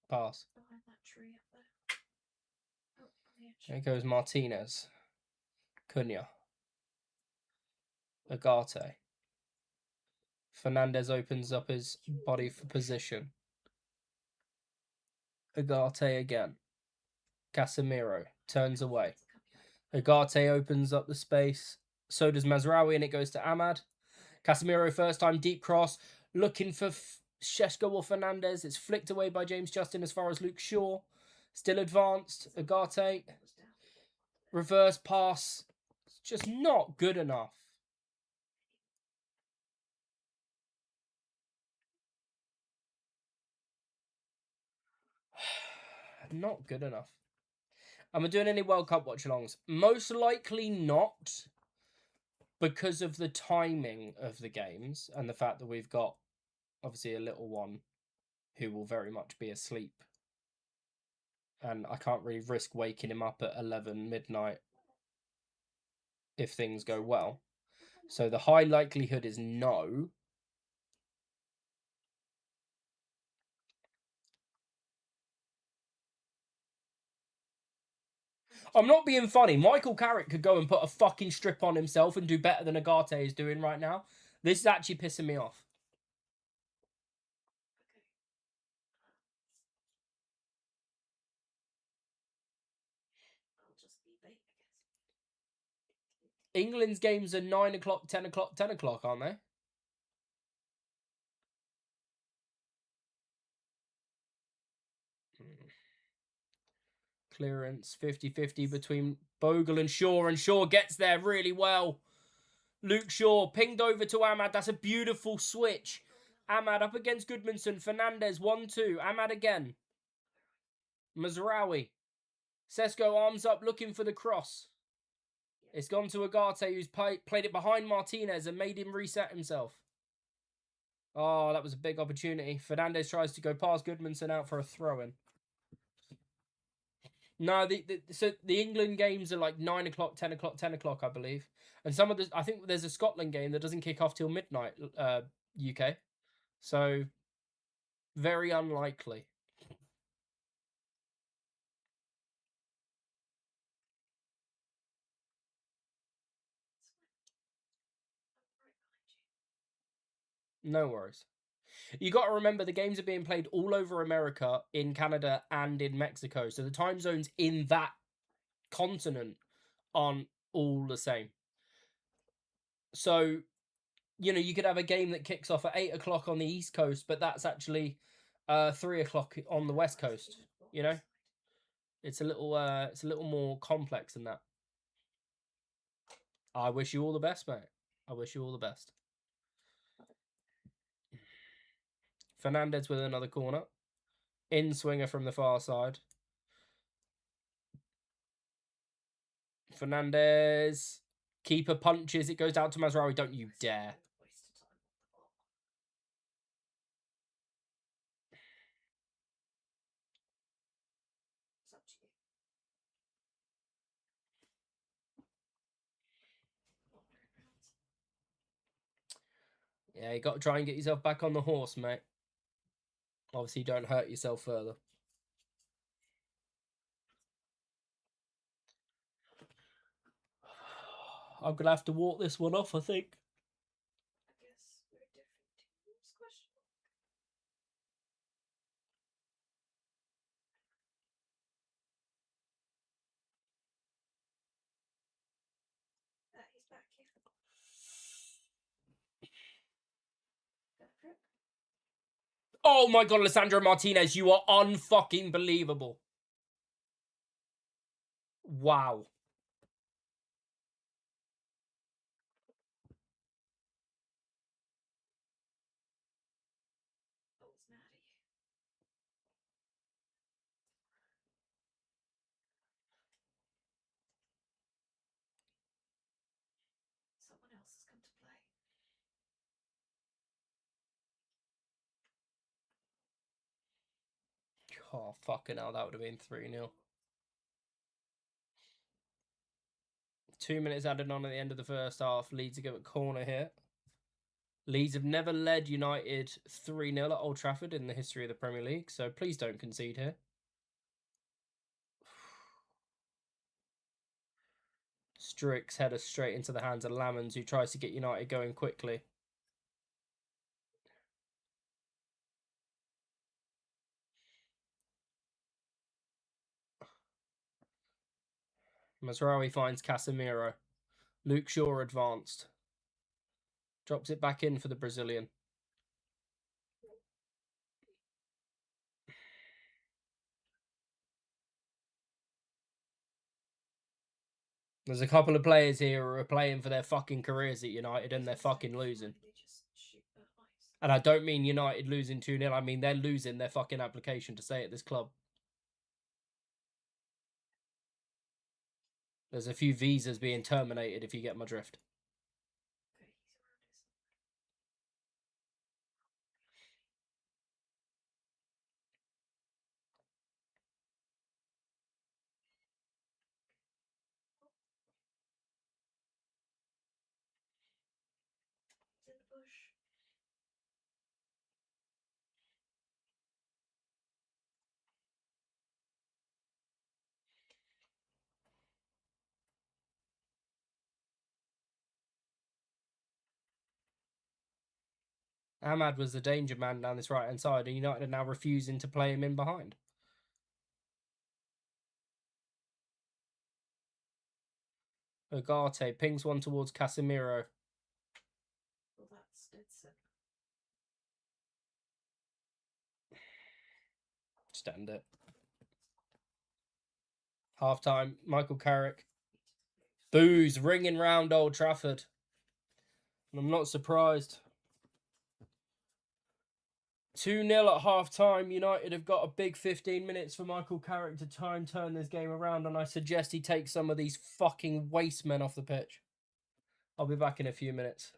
pass. Behind that tree up there. Oh, on the edge. There goes Martinez. Cunha. Agate. Fernandez opens up his body for position. Agate again. Casemiro turns away. Agate opens up the space. So does Mazraoui, and it goes to Ahmad. Casemiro first time deep cross. Looking for Šeško or Fernandez. It's flicked away by James Justin as far as Luke Shaw. Still advanced. Agate. Reverse pass. It's just not good enough. Not good enough. Am I doing any World Cup watch-alongs? Most likely not. because of the timing of the games and the fact that we've got obviously a little one who will very much be asleep, and I can't really risk waking him up at 11 midnight if things go well. So the high likelihood is no. I'm not being funny. Michael Carrick could go and put a fucking strip on himself and do better than Agate is doing right now. This is actually pissing me off. I'll just be bait, I guess. England's games are 9 o'clock, 10 o'clock, 10 o'clock, aren't they? Clearance 50-50 between Bogle and Shaw gets there really well. Luke Shaw pinged over to Ahmad. That's a beautiful switch. Ahmad up against Goodmanson. Fernandez 1-2. Ahmad again. Mazraoui. Sesko arms up looking for the cross. It's gone to Agate, who's played it behind Martinez and made him reset himself. Oh, that was a big opportunity. Fernandez tries to go past Goodmanson out for a throw-in. No, so the England games are like 9 o'clock, 10 o'clock, 10 o'clock, I believe. And some of the, I think there's a Scotland game that doesn't kick off till midnight, UK. So, very unlikely. No worries. You got to remember the games are being played all over America, in Canada, and in Mexico. So the time zones in that continent aren't all the same. So, you know, you could have a game that kicks off at 8 o'clock on the East Coast, but that's actually 3 o'clock on the West Coast. You know, it's a little more complex than that. I wish you all the best, mate. I wish you all the best. Fernandez with another corner. In swinger from the far side. Fernandez. Keeper punches. It goes out to Mazraoui. Don't you dare. Yeah, you got to try and get yourself back on the horse, mate. Obviously, don't hurt yourself further. I'm going to have to walk this one off, I think. I guess we're different teams, question mark. He's back here. Oh my god, Alessandro Martinez, you are unfucking believable. Wow. I was mad at you. Someone else has come to play. Oh, fucking hell, that would have been 3-0. 2 minutes added on at the end of the first half. Leeds to go at corner here. Leeds have never led United 3-0 at Old Trafford in the history of the Premier League, so please don't concede here. Strick's header straight into the hands of Lamons, who tries to get United going quickly. Mazraoui finds Casemiro. Luke Shaw advanced. Drops it back in for the Brazilian. There's a couple of players here who are playing for their fucking careers at United and they're fucking losing. And I don't mean United losing 2-0. I mean they're losing their fucking application to stay at this club. There's a few visas being terminated, if you get my drift. Ahmad was the danger man down this right-hand side, and United are now refusing to play him in behind. Ugarte pings one towards Casemiro. Well, that's dead set. Stand it. Half-time, Michael Carrick. Boos ringing round Old Trafford. And I'm not surprised. 2-0 at half-time. United have got a big 15 minutes for Michael Carrick to try and turn this game around, and I suggest he takes some of these fucking waste men off the pitch. I'll be back in a few minutes.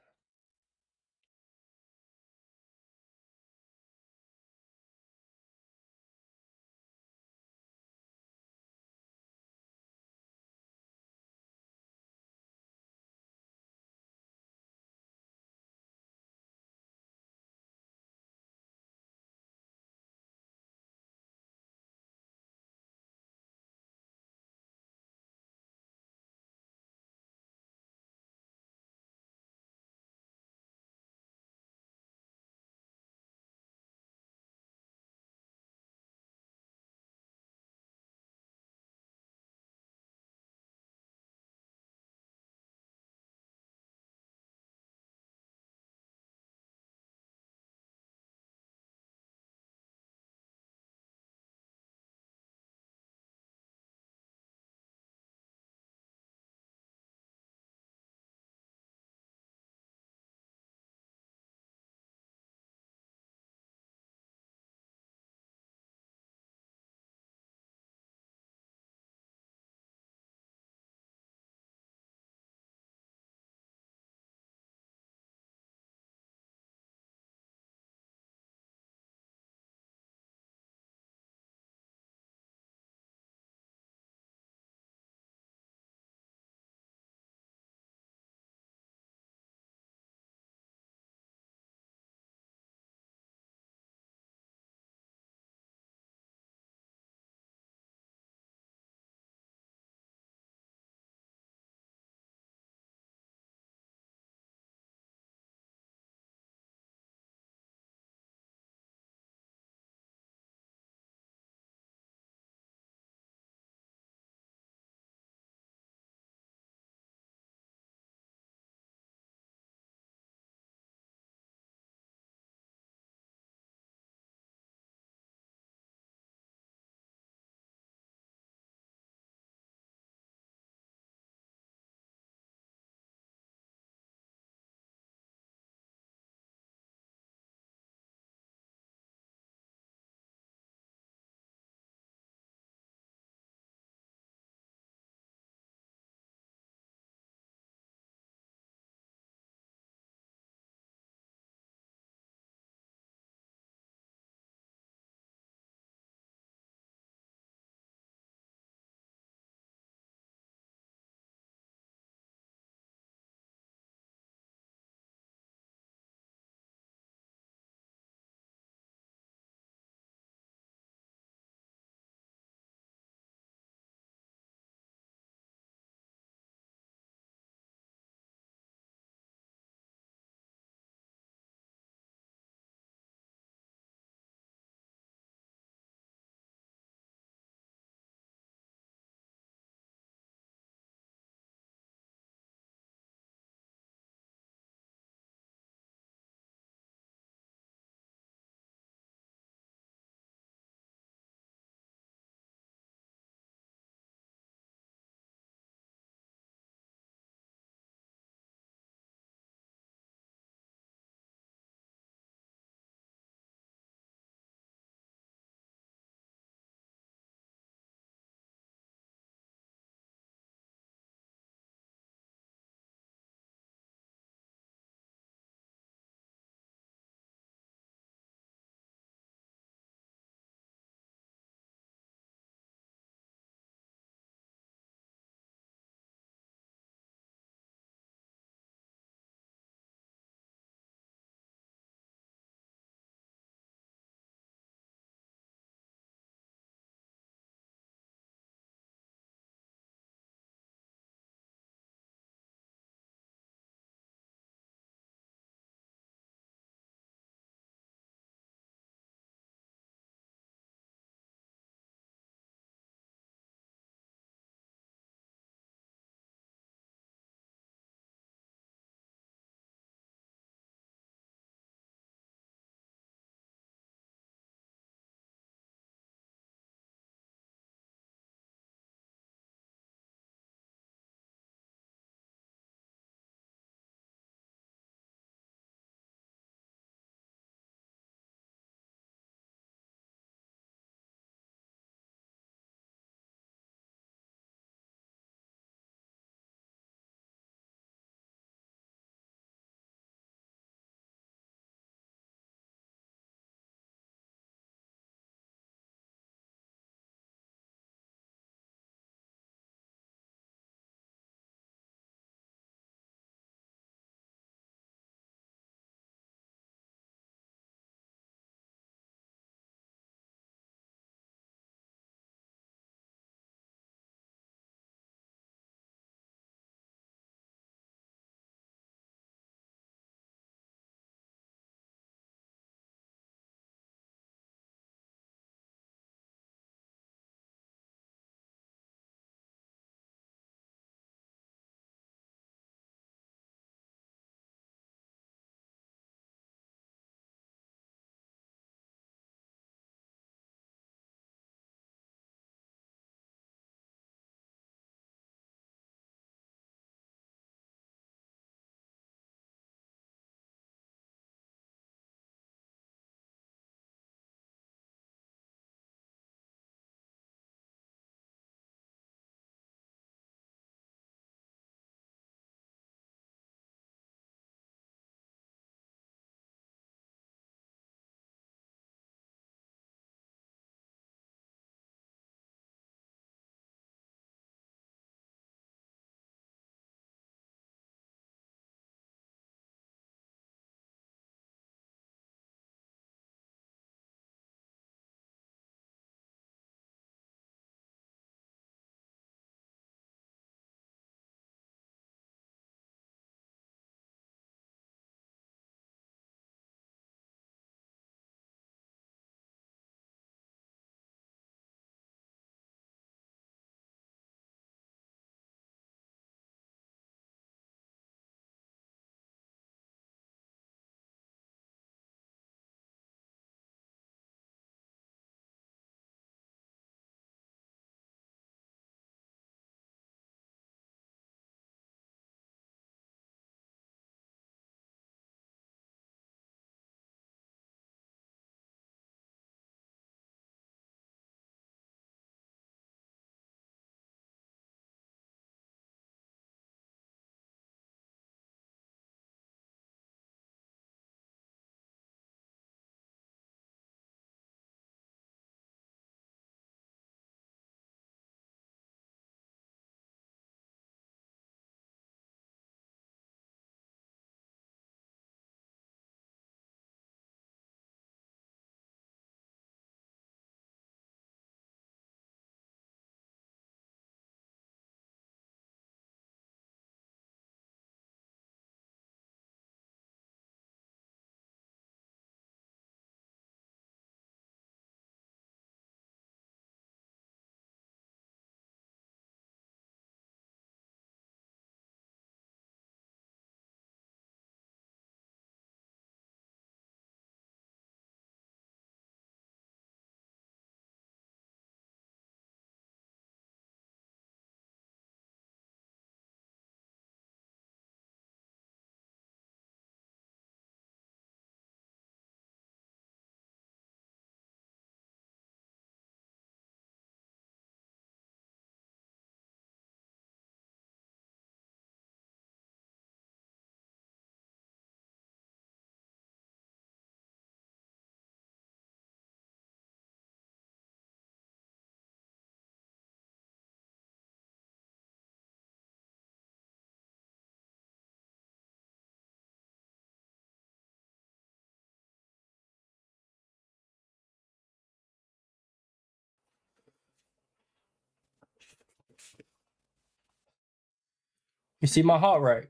You see my heart rate?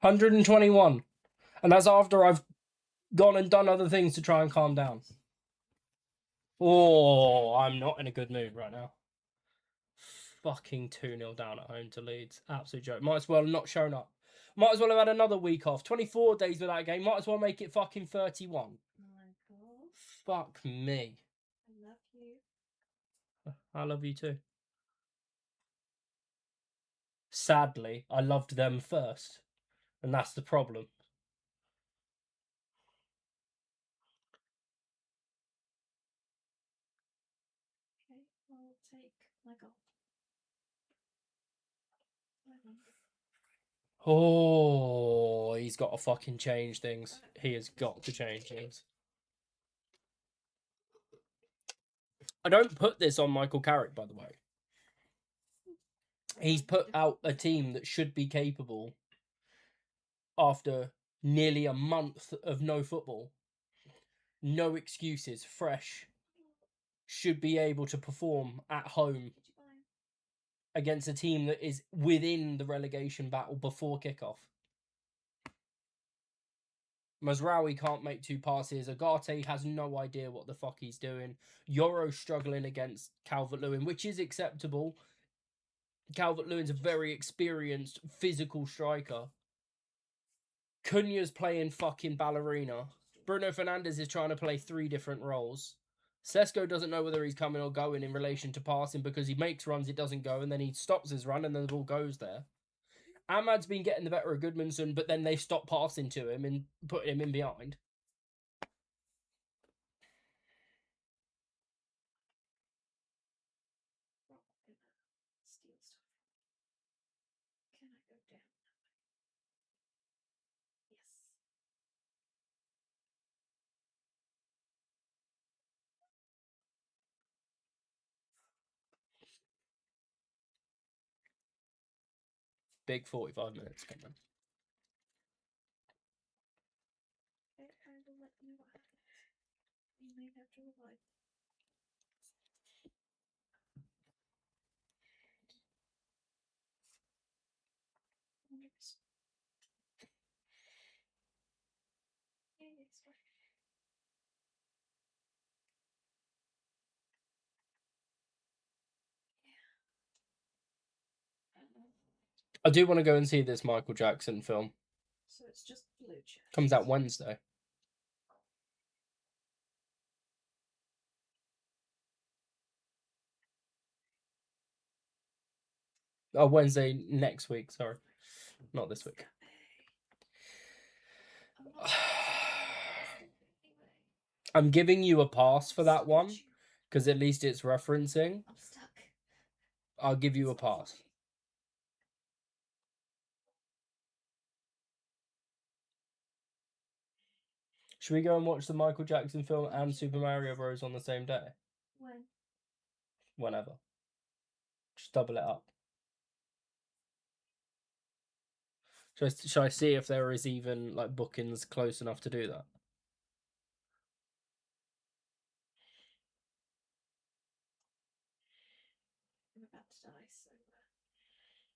121. And that's after I've gone and done other things to try and calm down. Oh, I'm not in a good mood right now. Fucking 2-0 down at home to Leeds. Absolute joke. Might as well have not shown up. Might as well have had another week off. 24 days without a game. Might as well make it fucking 31. Michael, Fuck me. I love you. I love you too. Sadly, I loved them first. And that's the problem. Okay, I'll take my goal. Oh, he's got to fucking change things. He has got to change things. I don't put this on Michael Carrick, by the way. He's put out a team that should be capable after nearly a month of no football. No excuses, fresh. Should be able to perform at home against a team that is within the relegation battle before kickoff. Mazraoui can't make two passes. Agate has no idea what the fuck he's doing. Yoro's struggling against Calvert-Lewin, which is acceptable. Calvert-Lewin's a very experienced physical striker. Cunha's playing fucking ballerina. Bruno Fernandes is trying to play 3 different roles. Sesko doesn't know whether he's coming or going in relation to passing because he makes runs, it doesn't go, and then he stops his run and then the ball goes there. Ahmad's been getting the better of Goodmanson, but then they've stopped passing to him and putting him in behind. Steal stuff. Can I go down that way? Yes. Big 45 minutes coming. Okay, I will let you know what happens. You may have to revive. Yeah, it's fine. I do want to go and see this Michael Jackson film. So it's just blue chest. Comes out Wednesday. Oh, Wednesday next week, sorry. Not this week. I'm giving you a pass for that one, because at least it's referencing. I'm stuck. I'll give you a pass. Should we go and watch the Michael Jackson film and Super Mario Bros. On the same day? When? Whenever. Just double it up. Should I see if there is even like bookings close enough to do that? I'm about to die, so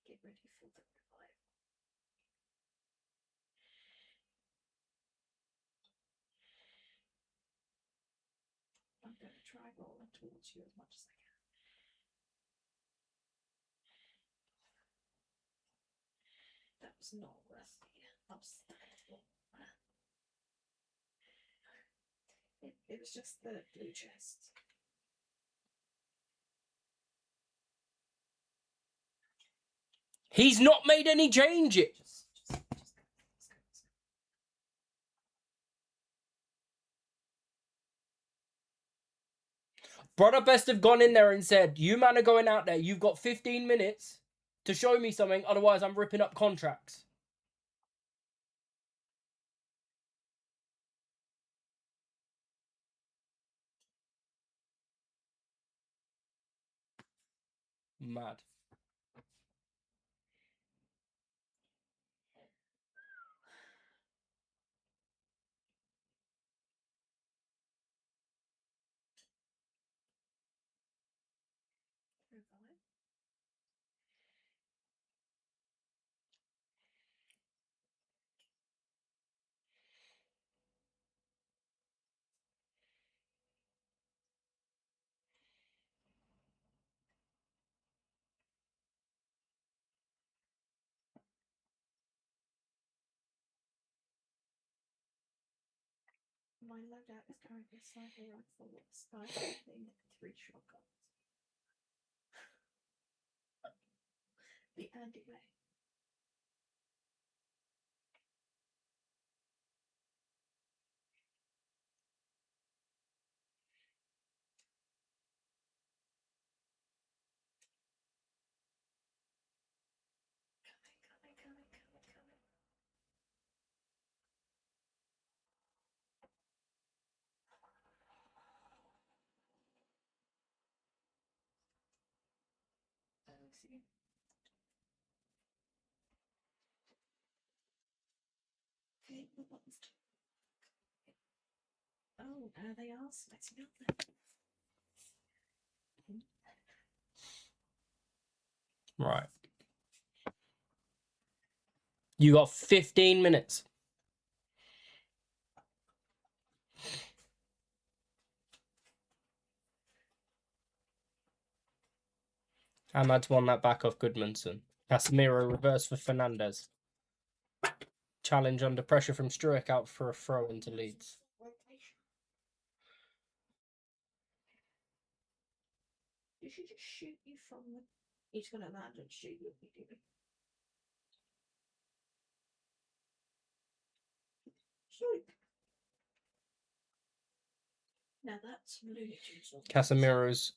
get ready for the revive. I'm going to try rolling towards you as much as I can. That was not worth the obstacle. It was just the blue chest. He's not made any changes. Just go. Let's go. Brother best have gone in there and said, you man are going out there, you've got 15 minutes to show me something, otherwise I'm ripping up contracts. Mad. Revive. My loadout is currently a sniper rifle, a sniper thing, 3 shotguns. The Andy way. Coming. Oh, see. Okay, the buttons. Oh, they are sweating up there. Right. You got 15 minutes. Ahmad's won that back off Goodmanson. Casemiro reverse for Fernandez. Challenge under pressure from Struick out for a throw into Leeds. Did she just shoot you from the... He's going to land and shoot you immediately. Shoot. Now that's lunatic. Casemiro's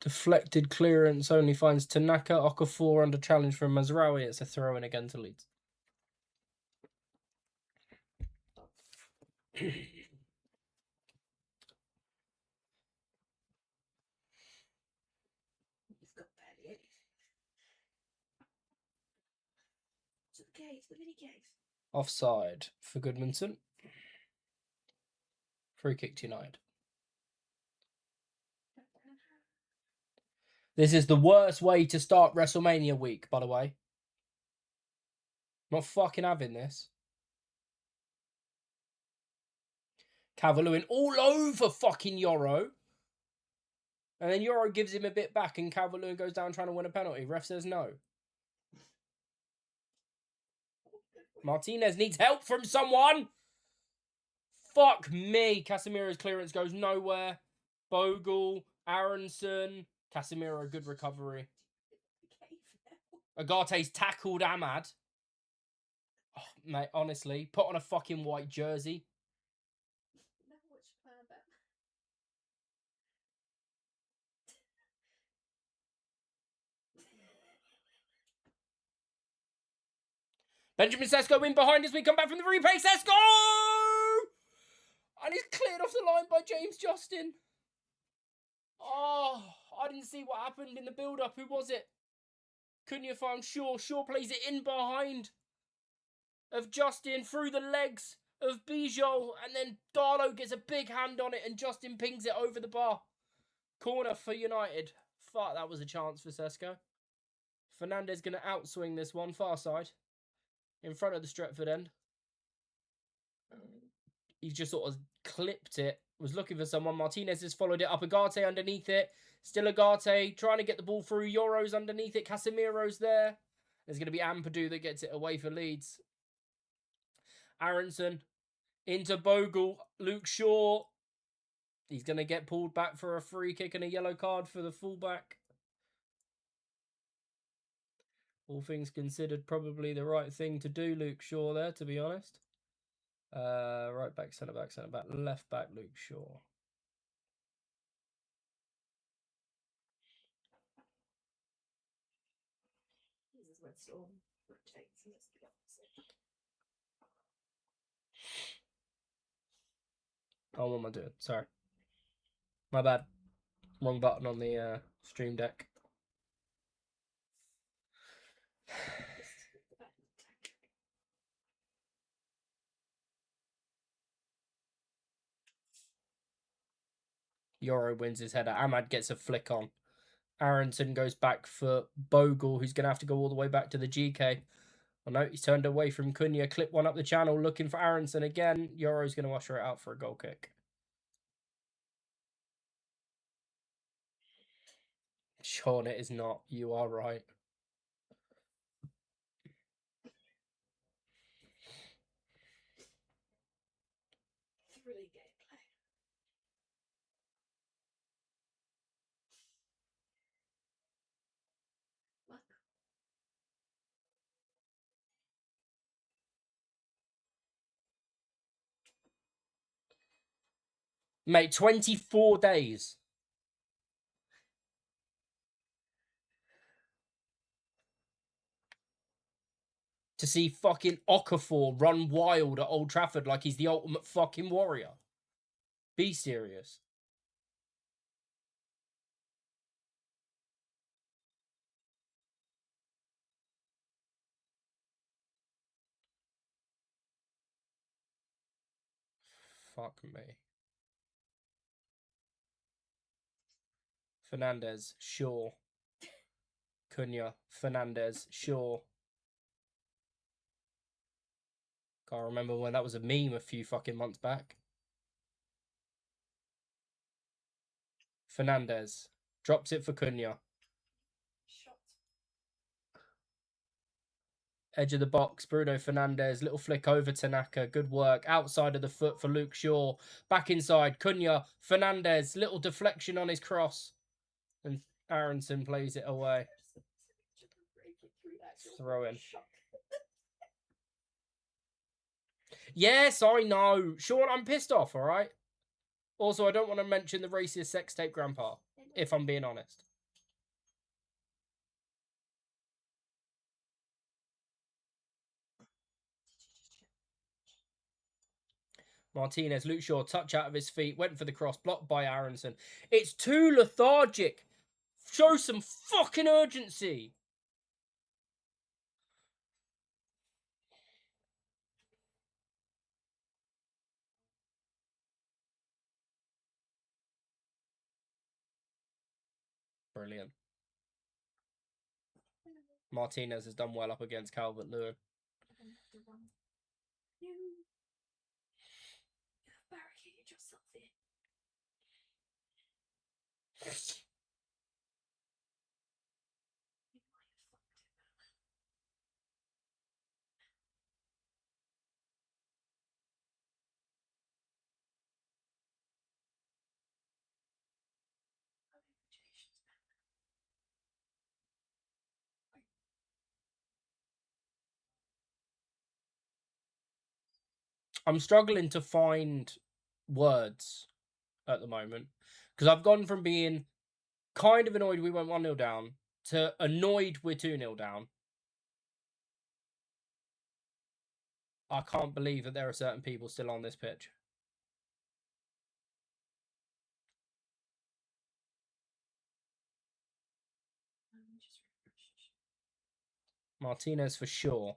deflected clearance only finds Tanaka. Okafor under challenge from Mazraoui. It's a throw in again to Leeds. You've got barely anything. To the cave, the mini cave. Offside for Goodmanson. Free kick to United. This is the worst way to start WrestleMania week, by the way. Not fucking having this. Calvert-Lewin all over fucking Yoro. And then Yoro gives him a bit back and Calvert-Lewin goes down trying to win a penalty. Ref says no. Martinez needs help from someone. Fuck me. Casemiro's clearance goes nowhere. Bogle, Aronson, Casemiro, good recovery. Agate's tackled Ahmad. Oh, mate, honestly, put on a fucking white jersey. No, which further. Benjamin Sesko in behind as we come back from the replay. Sesko! And he's cleared off the line by James Justin. Oh, I didn't see what happened in the build-up. Who was it? Cunha found Shaw. Shaw plays it in behind of Justin through the legs of Bijol. And then Darlow gets a big hand on it and Justin pings it over the bar. Corner for United. Fuck, that was a chance for Sesko. Fernandez going to outswing this one. Far side. In front of the Stretford end. He's just sort of clipped it. Was looking for someone. Martinez has followed it up. Agate underneath it. Still Agate trying to get the ball through. Yoro's underneath it. Casemiro's there. There's going to be Ampadu that gets it away for Leeds. Aronson into Bogle. Luke Shaw. He's going to get pulled back for a free kick and a yellow card for the fullback. All things considered, probably the right thing to do, Luke Shaw there, to be honest. Right back, centre back, left back, Luke Shaw. This is when Storm rotates and it's the opposite. Oh, what am I doing? Sorry. My bad. Wrong button on the stream deck. Yoro wins his header. Ahmad gets a flick on. Aronson goes back for Bogle, who's going to have to go all the way back to the GK. Oh no, he's turned away from Cunha. Clip one up the channel, looking for Aronson again. Yoro's going to usher it out for a goal kick. Sean, it is not. You are right. Thrilling gameplay. Mate, 24 days. To see fucking Okafor run wild at Old Trafford like he's the ultimate fucking warrior. Be serious. Fuck me. Fernandez, sure. Cunha, Fernandez, sure. Can't remember when that was a meme a few fucking months back. Fernandez. Drops it for Cunha. Shot. Edge of the box, Bruno Fernandez. Little flick over Tanaka. Good work. Outside of the foot for Luke Shaw. Back inside. Cunha. Fernandez. Little deflection on his cross. And Aronson plays it away. Throw in. Yes, I know. Sean, I'm pissed off, all right? Also, I don't want to mention the racist sex tape grandpa, if I'm being honest. Martinez, Luke Shaw, touch out of his feet, went for the cross, blocked by Aronson. It's too lethargic. Show some fucking urgency. Brilliant. Martinez has done well up against Calvert-Lewin. You barricaded yourself in. You might have fucked it. I'm struggling to find words at the moment because I've gone from being kind of annoyed we went 1-0 down to annoyed we're 2-0 down. I can't believe that there are certain people still on this pitch. Martinez for sure.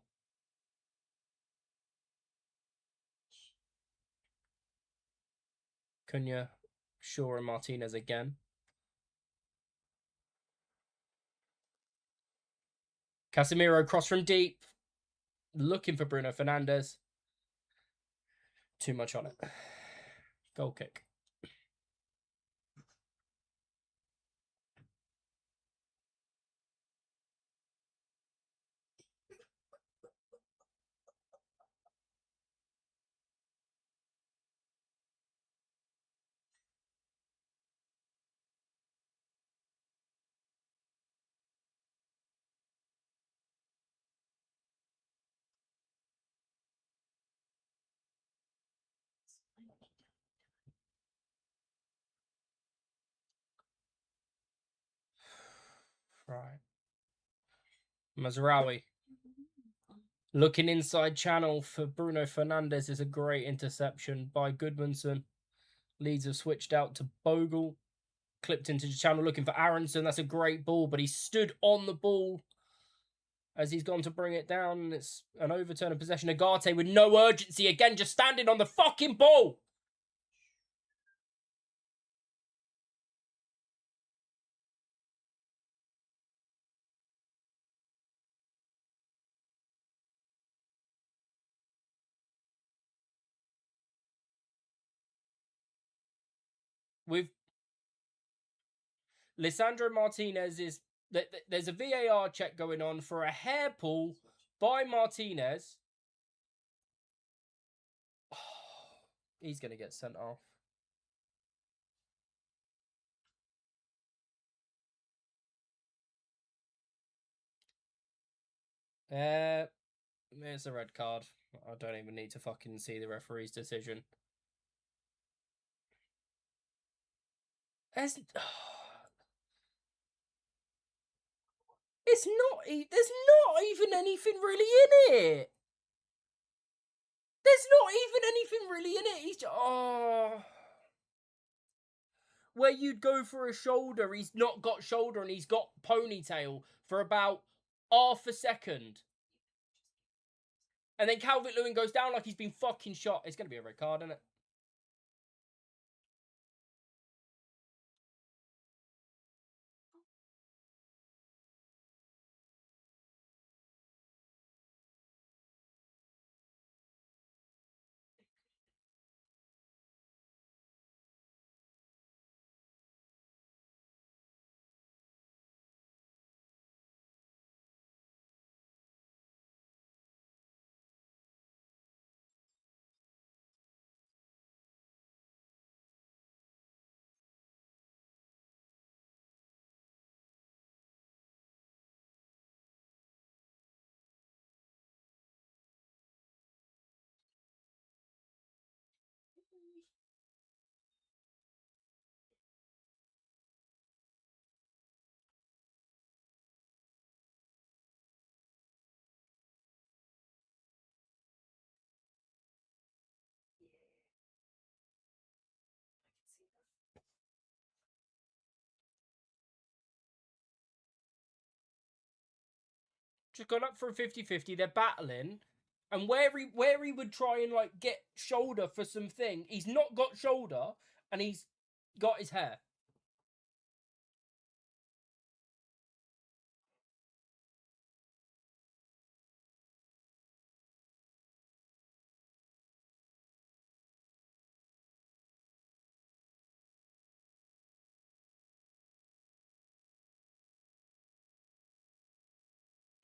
Cunha, Shaw and Martinez again. Casemiro cross from deep. Looking for Bruno Fernandes. Too much on it. Goal kick. Right. Mazraoui. Looking inside channel for Bruno Fernandes is a great interception by Goodmanson. Leeds have switched out to Bogle. Clipped into the channel looking for Aronson. That's a great ball, but he stood on the ball as he's gone to bring it down. It's an overturn of possession. Agate with no urgency. Again, just standing on the fucking ball. With Lisandro Martinez is... There's a VAR check going on for a hair pull by Martinez. He's going to get sent off. It's a red card. I don't even need to fucking see the referee's decision. There's, it's not. There's not even anything really in it. There's not even anything really in it. He's where you'd go for a shoulder, he's not got shoulder and he's got ponytail for about half a second. And then Calvert-Lewin goes down like he's been fucking shot. It's going to be a red card, isn't it? Just gone up for a 50-50. They're battling. And where he would try and like get shoulder for something, he's not got shoulder and he's got his hair.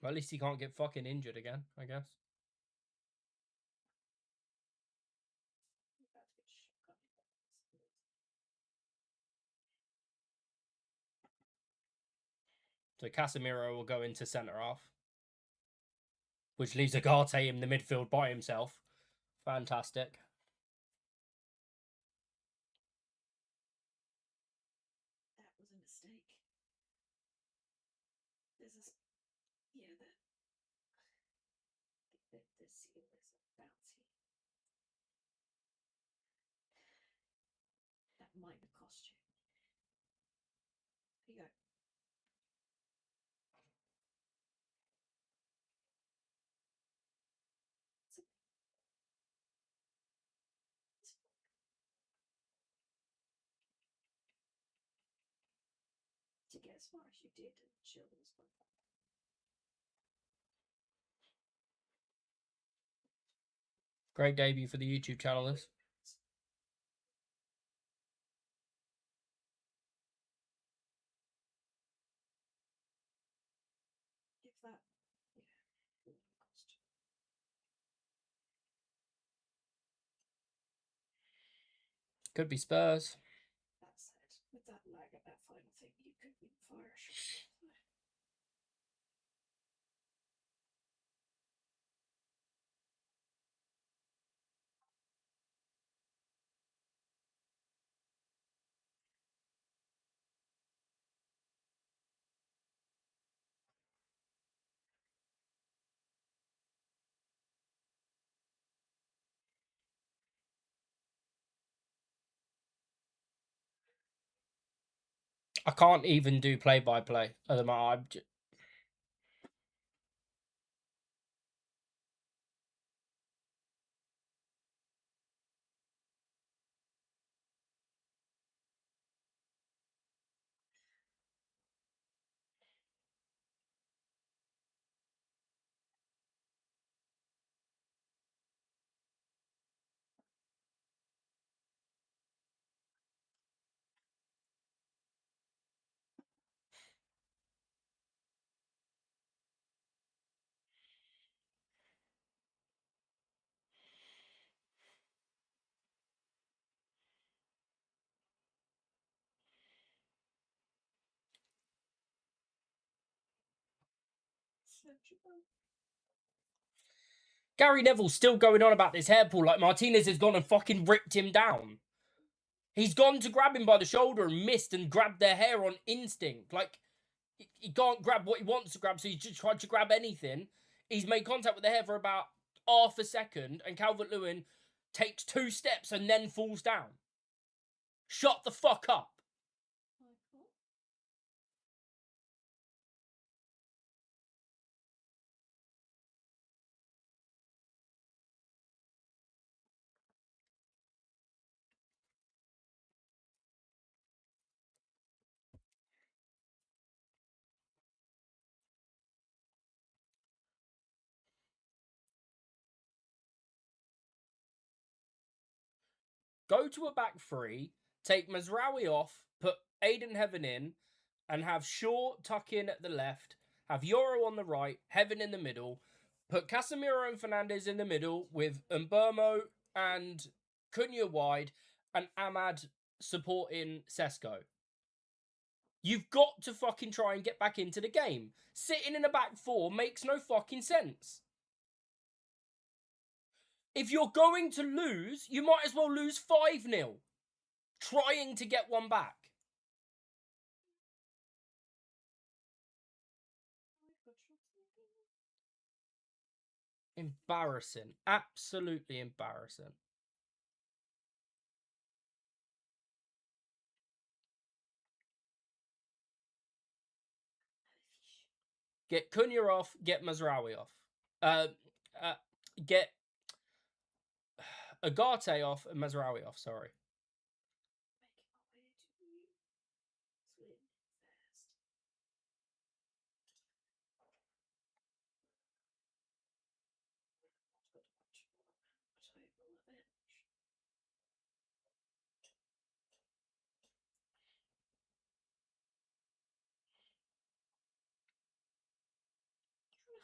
Well, at least he can't get fucking injured again, I guess. So Casemiro will go into centre half, which leaves Agate in the midfield by himself. Fantastic. That was a mistake. There's a yeah, the seal is bouncy. That might have cost you. Here you go. To get as far as you did and chill as well. Great debut for the YouTube channel, this. If that, yeah, cost. Could be Spurs. That said, with that lag at that final thing, you could win fire. I can't even do play-by-play at the moment. Gary Neville's still going on about this hair pull like Martinez has gone and fucking ripped him down. He's gone to grab him by the shoulder and missed and grabbed their hair on instinct. Like, he can't grab what he wants to grab, so he's just tried to grab anything. He's made contact with the hair for about half a second, and Calvert-Lewin takes 2 steps and then falls down. Shut the fuck up. Michael? Go to a back 3, take Mazraoui off, put Aiden Heaven in, and have Shaw tuck in at the left, have Yoro on the right, Heaven in the middle, put Casemiro and Fernandez in the middle with Mbermo and Cunha wide, and Ahmad supporting Sesko. You've got to fucking try and get back into the game. Sitting in a back 4 makes no fucking sense. If you're going to lose, you might as well lose 5-0. Trying to get one back. Embarrassing. Absolutely embarrassing. Get Cunha off, get Mazraoui off. Get Agate off and Mazraoui off, sorry.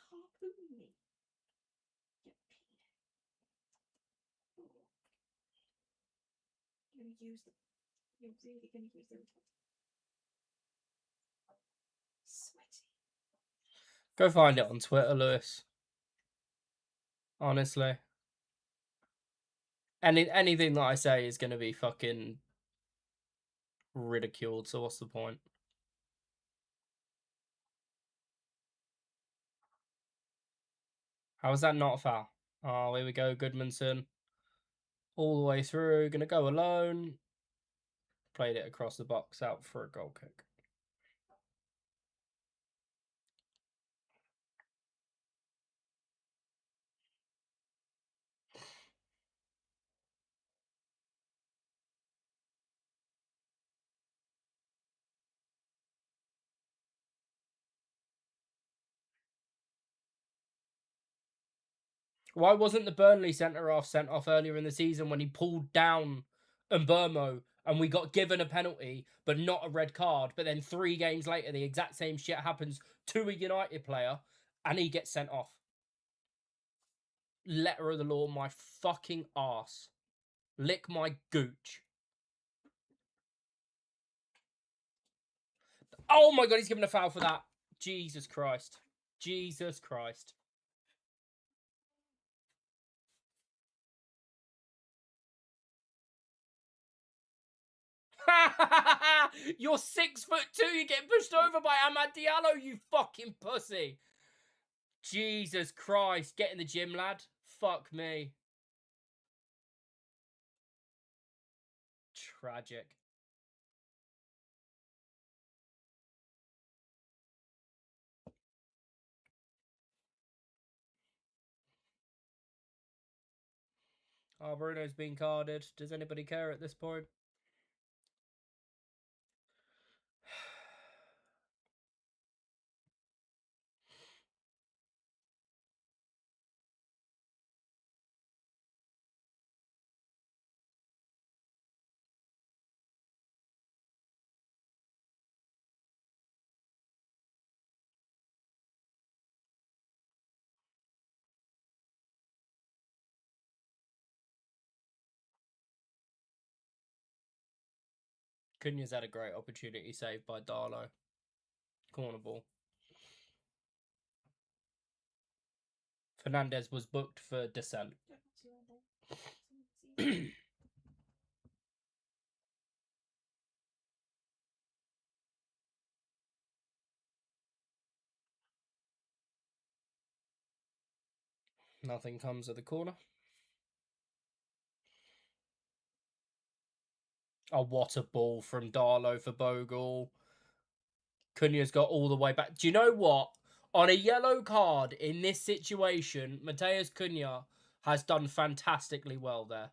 Harpoon me. You pedo. You're gonna use them. You're really gonna use them. Sweaty. Go find it on Twitter, Lewis. Honestly. Anything that I say is going to be fucking ridiculed, so what's the point? How is that not a foul? Oh, here we go, Goodmanson. All the way through, going to go alone. Played it across the box, out for a goal kick. Why wasn't the Burnley centre-half sent off earlier in the season when he pulled down Mbermo and we got given a penalty but not a red card, but then 3 games later the exact same shit happens to a United player and he gets sent off? Letter of the law, my fucking arse. Lick my gooch. Oh my god, he's given a foul for that. Jesus Christ. Jesus Christ. You're 6'2", you're getting pushed over by Amad Diallo, you fucking pussy. Jesus Christ. Get in the gym, lad. Fuck me. Tragic. Oh, Bruno's been carded. Does anybody care at this point? Cunha's had a great opportunity saved by Darlow. Corner ball. Fernandez was booked for dissent. Nothing comes of the corner. Oh, what a ball from Darlow for Bogle. Cunha's got all the way back. Do you know what? On a yellow card in this situation, Mateus Cunha has done fantastically well there.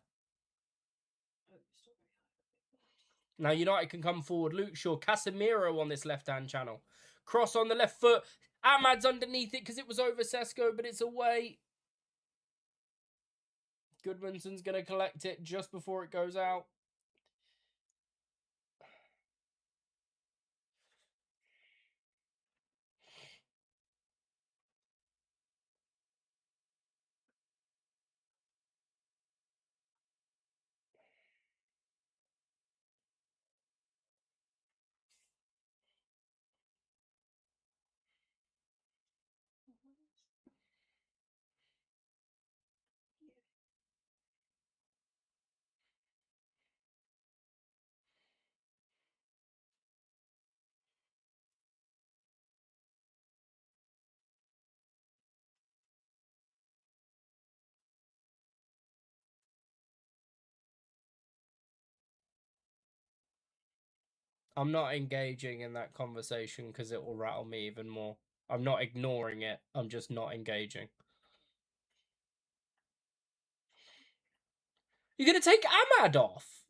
Now United can come forward. Luke Shaw, Casemiro on this left-hand channel. Cross on the left foot. Ahmad's underneath it because it was over Sesko, but it's away. Goodmanson's going to collect it just before it goes out. I'm not engaging in that conversation because it will rattle me even more. I'm not ignoring it. I'm just not engaging. You're going to take Ahmad off?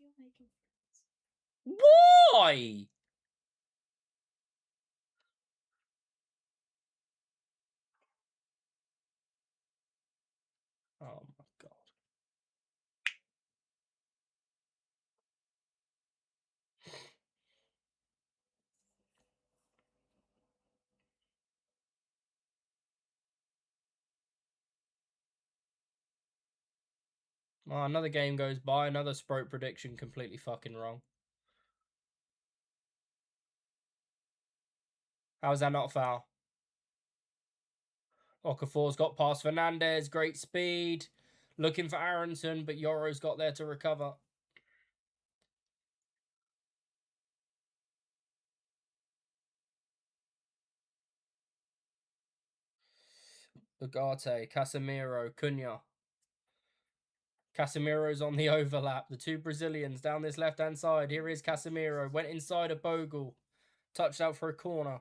Why? Oh my god. Oh, another game goes by, another Sprout prediction completely fucking wrong. How's that not foul? Okafor's got past Fernandez, great speed. Looking for Aronson, but Yoro's got there to recover. Ugarte, Casemiro, Cunha. Casemiro's on the overlap. The two Brazilians down this left-hand side. Here is Casemiro. Went inside a Bogle. Touched out for a corner.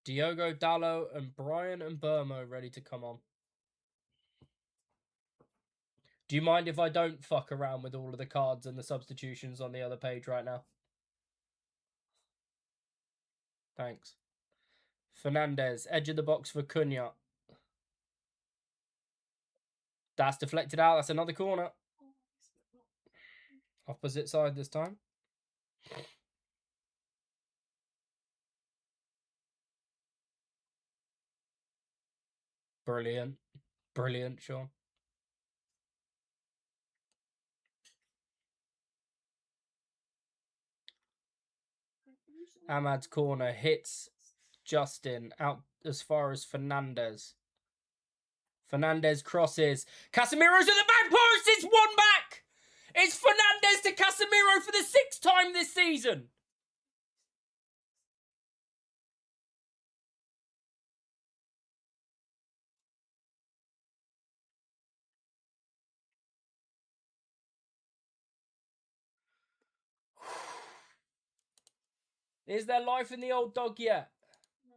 Diogo Dallo and Brian and Burmo ready to come on. Do you mind if I don't fuck around with all of the cards and the substitutions on the other page right now? Thanks. Fernandez, edge of the box for Cunha. That's deflected out. That's another corner. Opposite side this time. Brilliant. Brilliant, Sean. Ahmad's corner hits Justin out as far as Fernandez. Fernandez crosses. Casemiro's at the back post. It's one back. It's Fernandez to Casemiro for the 6th time this season. Is there life in the old dog yet? No.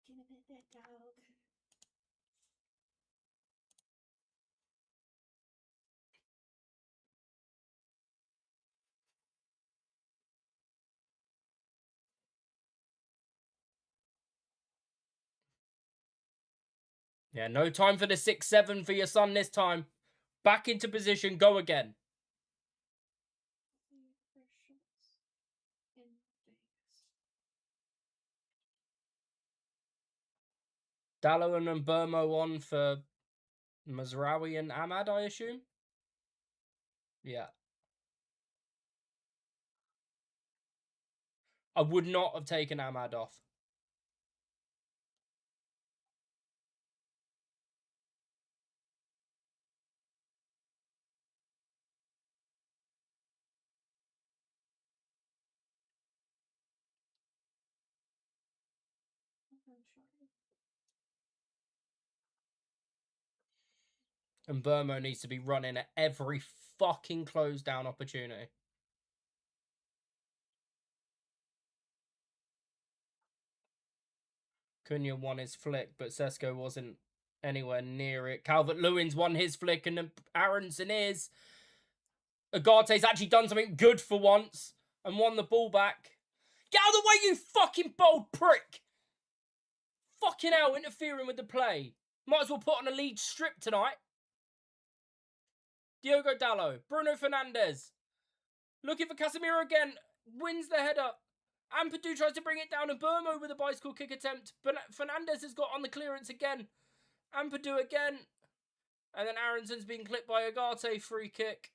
Give it that dog. Yeah, no time for the 6-7 for your son this time. Back into position, go again. Dallo and Burmo on for Mazraoui and Ahmad, I assume? Yeah. I would not have taken Ahmad off. And Burmo needs to be running at every fucking close down opportunity. Cunha won his flick, but Sesko wasn't anywhere near it. Calvert-Lewin's won his flick, and then Aronson is. Agate's actually done something good for once and won the ball back. Get out of the way, you fucking bold prick! Fucking hell, interfering with the play. Might as well put on a Leeds strip tonight. Diogo Dalot, Bruno Fernandes. Looking for Casemiro again. Wins the header. Ampadu tries to bring it down, and Burmo with a bicycle kick attempt. But Fernandes has got on the clearance again. Ampadu again. And then Aronson's being clipped by Agate. Free kick.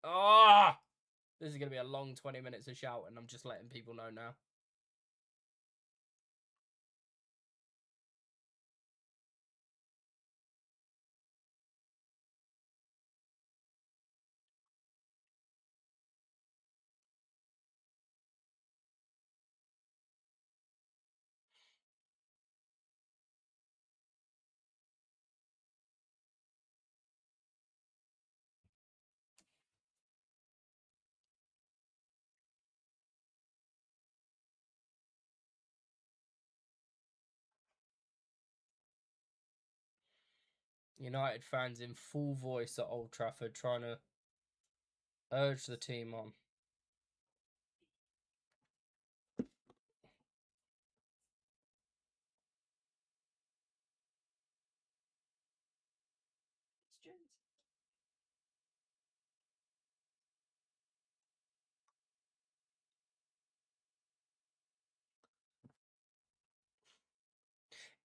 Ah! This is going to be a long 20 minutes of shouting. I'm just letting people know now. United fans in full voice at Old Trafford trying to urge the team on.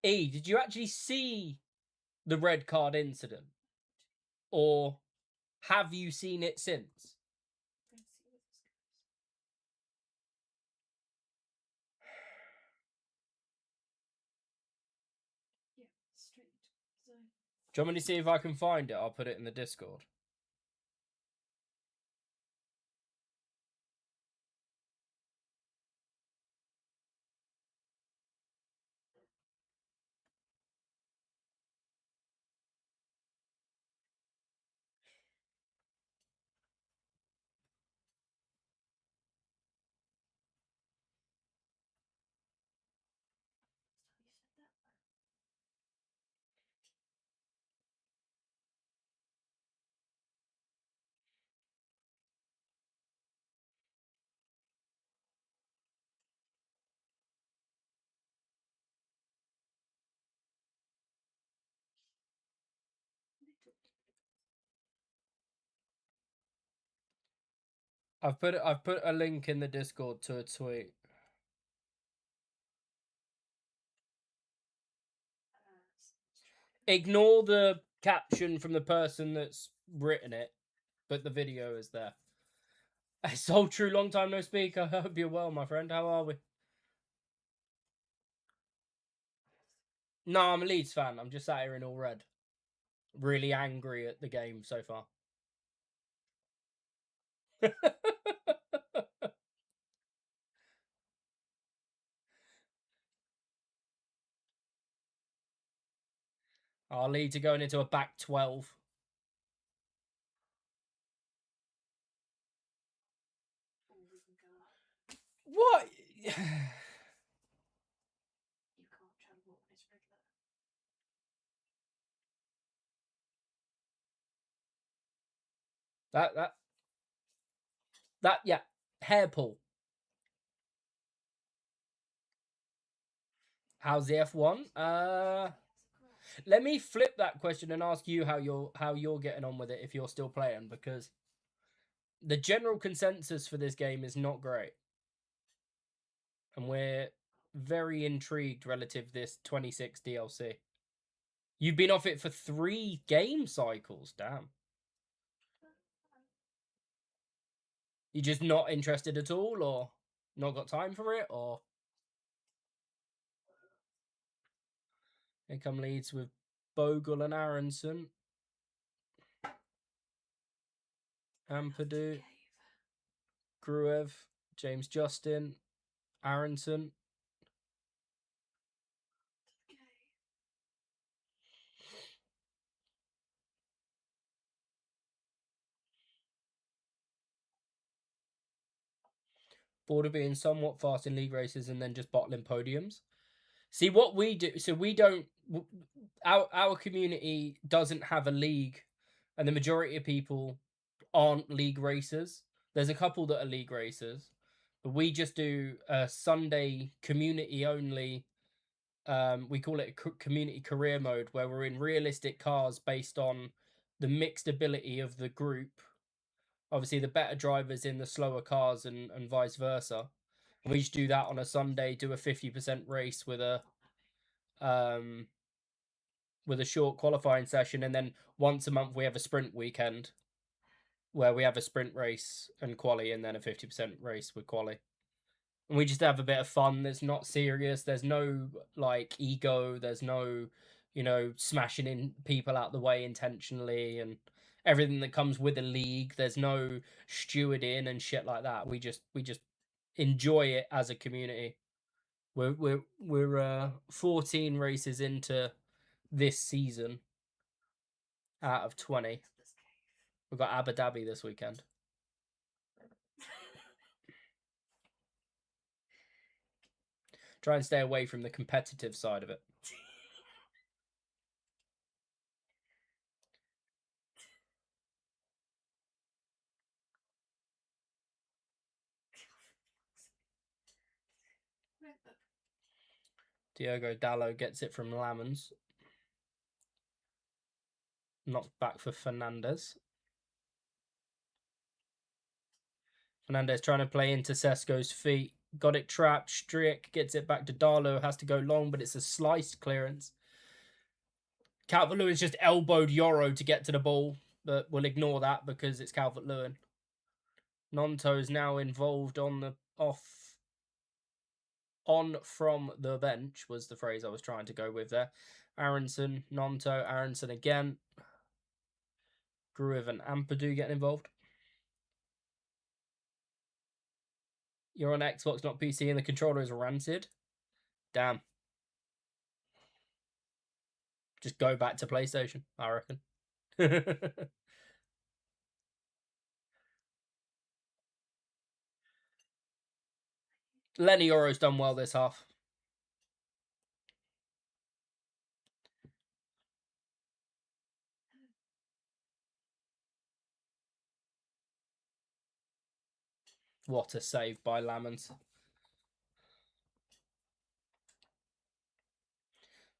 E, did you actually see the red card incident? Or have you seen it since? Yeah, straight. So. Do you want me to see if I can find it? I'll put it in the Discord. I've put a link in the Discord to a tweet. Ignore the caption from the person that's written it, but the video is there. It's all true. Long time no speak. I hope you're well, my friend. How are we? No, I'm a Leeds fan. I'm just sat here in all red. Really angry at the game so far. Our Leeds are going into a back 12. What? You can't travel when it's regular. That, yeah. Hair pull. How's the F1? Let me flip that question and ask you how you're getting on with it if you're still playing, because the general consensus for this game is not great. And we're very intrigued relative to this 26 DLC. You've been off it for 3 game cycles, damn. You just not interested at all, or not got time for it, or here come Leeds with Bogle and Aronson. Ampadu, Gruev, James Justin, Aronson. bored of being somewhat fast in league races and then just bottling podiums. See what we do. So we don't. Our community doesn't have a league, and the majority of people aren't league racers. There's a couple that are league racers, but we just do a Sunday community only. We call it a community career mode, where we're in realistic cars based on the mixed ability of the group. Obviously, the better drivers in the slower cars, and vice versa. And we just do that on a Sunday. Do a 50% race with a short qualifying session, and then once a month we have a sprint weekend where we have a sprint race and quali, and then a 50% race with quali. And we just have a bit of fun. There's not serious. There's no like ego. There's no, smashing in people out the way intentionally and everything that comes with a league. There's no stewarding and shit like that. We just enjoy it as a community. We're 14 races into this season out of 20. We've got Abu Dhabi this weekend. Try and stay away from the competitive side of it. Diogo Dallo gets it from Lamans. Knocked back for Fernandez. Fernandez trying to play into Sesko's feet. Got it trapped. Strick gets it back to Darlow. Has to go long, but it's a sliced clearance. Calvert-Lewin's just elbowed Yoro to get to the ball, but we'll ignore that because it's Calvert-Lewin. Nonto's now involved on from the bench was the phrase I was trying to go with there. Aronson, Nonto, Aronson again. Gruev and Ampadu getting involved. You're on Xbox, not PC, and the controller is rancid. Damn. Just go back to PlayStation, I reckon. Lenny Oro's done well this half. What a save by Lamans.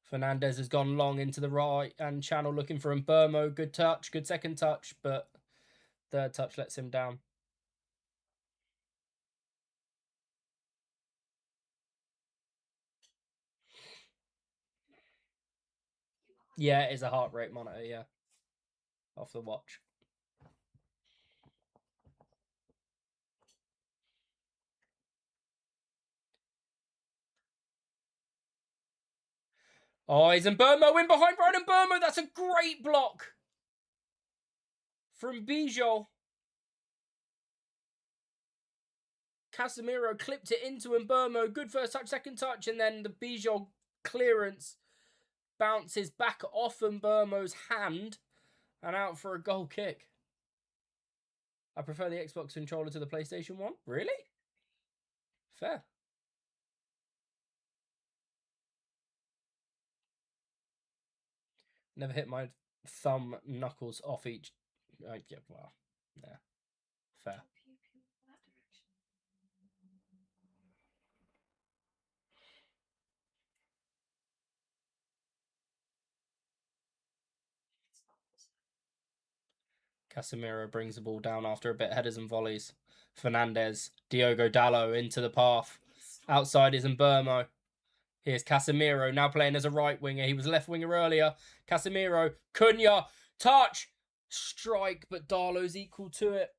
Fernandez has gone long into the right and channel looking for Mbermo. Good touch, good second touch, but third touch lets him down. Yeah, it is a heart rate monitor, yeah. Off the watch. Oh, is Mbermo in behind Brian Mbermo? That's a great block from Bijol. Casemiro clipped it into Mbermo. Good first touch, second touch, and then the Bijol clearance bounces back off Mbermo's hand and out for a goal kick. I prefer the Xbox controller to the PlayStation 1. Really? Fair. Never hit my thumb knuckles off each. Yeah, well, yeah. Fair. Casemiro brings the ball down after a bit, headers and volleys. Fernandez, Diogo Dallo into the path. Outside is Mbermo. Here's Casemiro, now playing as a right winger. He was left winger earlier. Casemiro, Cunha, touch, strike, but Darlow's equal to it.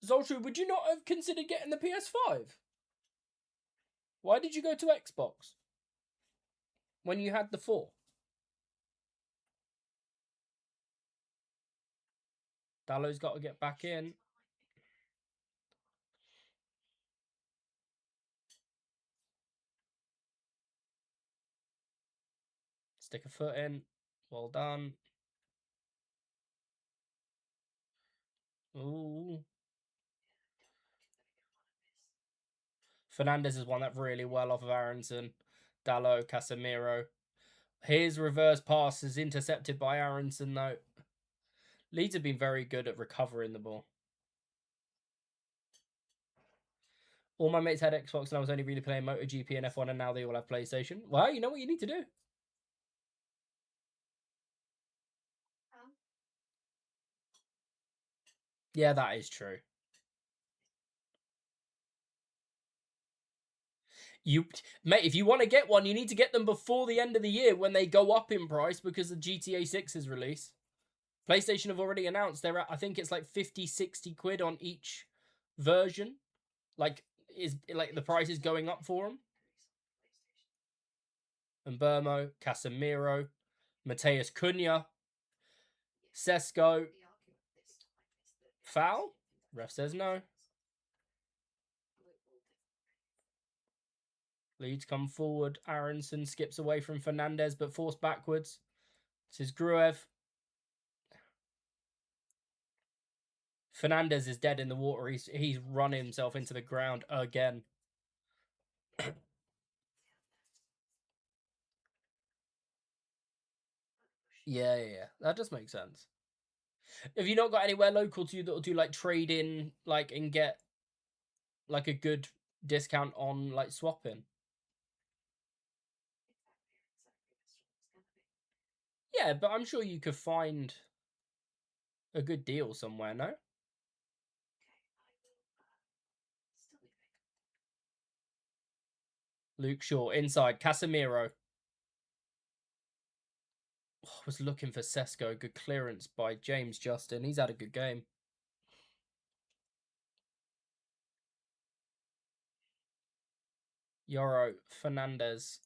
Zoltru, would you not have considered getting the PS5? Why did you go to Xbox when you had the 4? Dallow's got to get back in. Stick a foot in. Well done. Ooh. Fernandez has won that really well off of Aronson. Dalot, Casemiro. His reverse pass is intercepted by Aronson, though. Leeds have been very good at recovering the ball. All my mates had Xbox and I was only really playing MotoGP and F1 and now they all have PlayStation. Well, you know what you need to do? Yeah, that is true. Mate, if you want to get one, you need to get them before the end of the year when they go up in price because the GTA 6 is released. PlayStation have already announced they're at, I think it's like 50, 60 quid on each version. Like, the price is going up for them. And Burmo, Casemiro, Mateus Cunha, Sesko. Foul? Ref says no. Leeds come forward. Aronson skips away from Fernandez, but forced backwards. This is Gruev. Fernandez is dead in the water. He's run himself into the ground again. Yeah. That does make sense. Have you not got anywhere local to you that'll do like trade in, like, and get like a good discount on like swapping? Yeah, but I'm sure you could find a good deal somewhere, no? Luke Shaw inside. Casemiro. Oh, I was looking for Sesko. Good clearance by James Justin. He's had a good game. Yoro Fernandez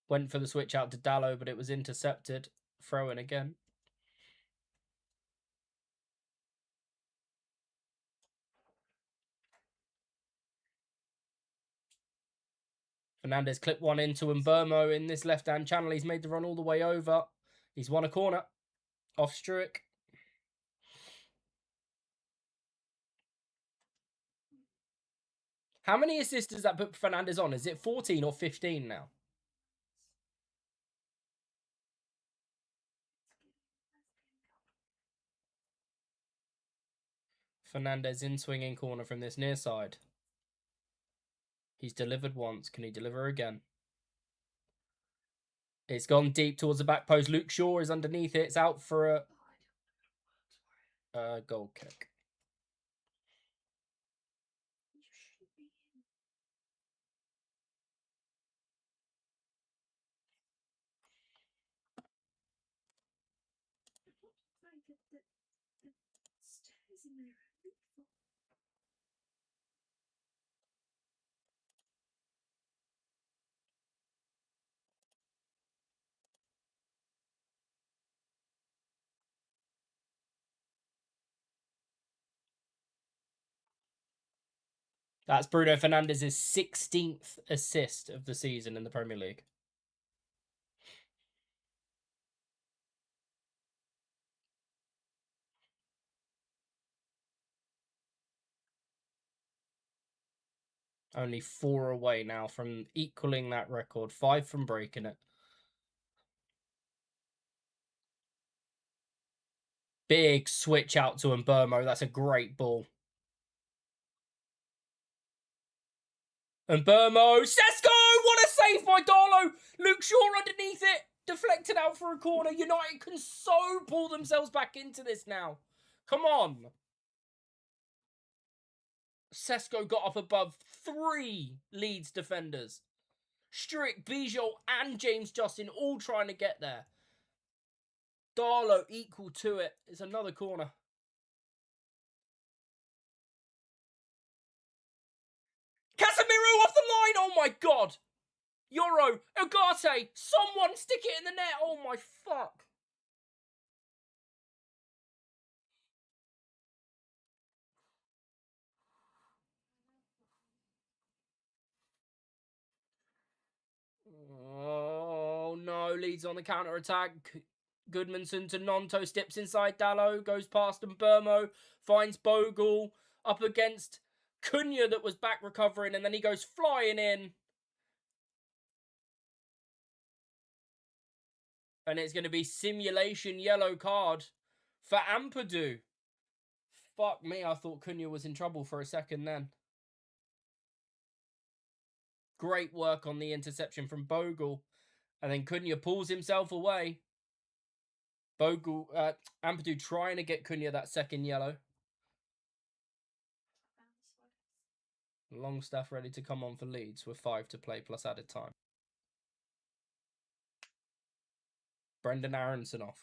went for the switch out to Dalot, but it was intercepted. Throw in again. Fernandez clipped one into Mbermo in this left-hand channel. He's made the run all the way over. He's won a corner off Struick. How many assists does that put Fernandez on? Is it 14 or 15 now? Fernandez in swinging corner from this near side. He's delivered once. Can he deliver again? It's gone deep towards the back post. Luke Shaw is underneath it. It's out for a goal kick. That's Bruno Fernandez's 16th assist of the season in the Premier League. Only 4 away now from equaling that record. 5 from breaking it. Big switch out to Mbermo. That's a great ball. Mbermo. Sesko! What a save by Darlow! Luke Shaw underneath it. Deflected out for a corner. United can so pull themselves back into this now. Come on. Sesko got up above 3 Leeds defenders. Struick, Bijou, and James Justin all trying to get there. Darlow equal to it. It's another corner. Casemiro off the line. Oh my god. Yoro, Ugarte, someone stick it in the net. Oh my fuck. Oh no, Leeds on the counter attack. Goodmanson to Nonto, steps inside Dallo, goes past Mbermo, finds Bogle, up against Cunha that was back recovering, and then he goes flying in. And it's going to be simulation yellow card for Ampadu. Fuck me, I thought Cunha was in trouble for a second then. Great work on the interception from Bogle. And then Cunha pulls himself away. Bogle, Ampadu trying to get Cunha that second yellow. Longstaff ready to come on for Leeds with 5 to play plus added time. Brendan Aronson off.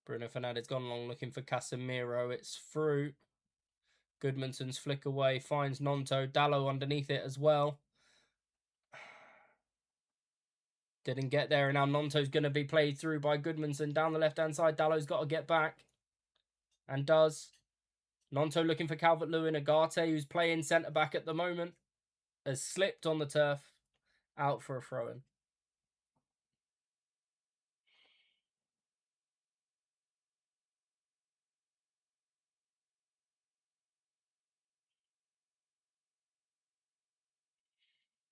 Bruno Fernandes gone long looking for Casemiro. It's through. Goodmanson's flick away. Finds Nonto. Dallo underneath it as well. Didn't get there. And now Nonto's going to be played through by Goodmanson. Down the left-hand side. Dallo's got to get back. And does. Nonto looking for Calvert-Lewin. Agate, who's playing centre-back at the moment, has slipped on the turf. Out for a throw-in.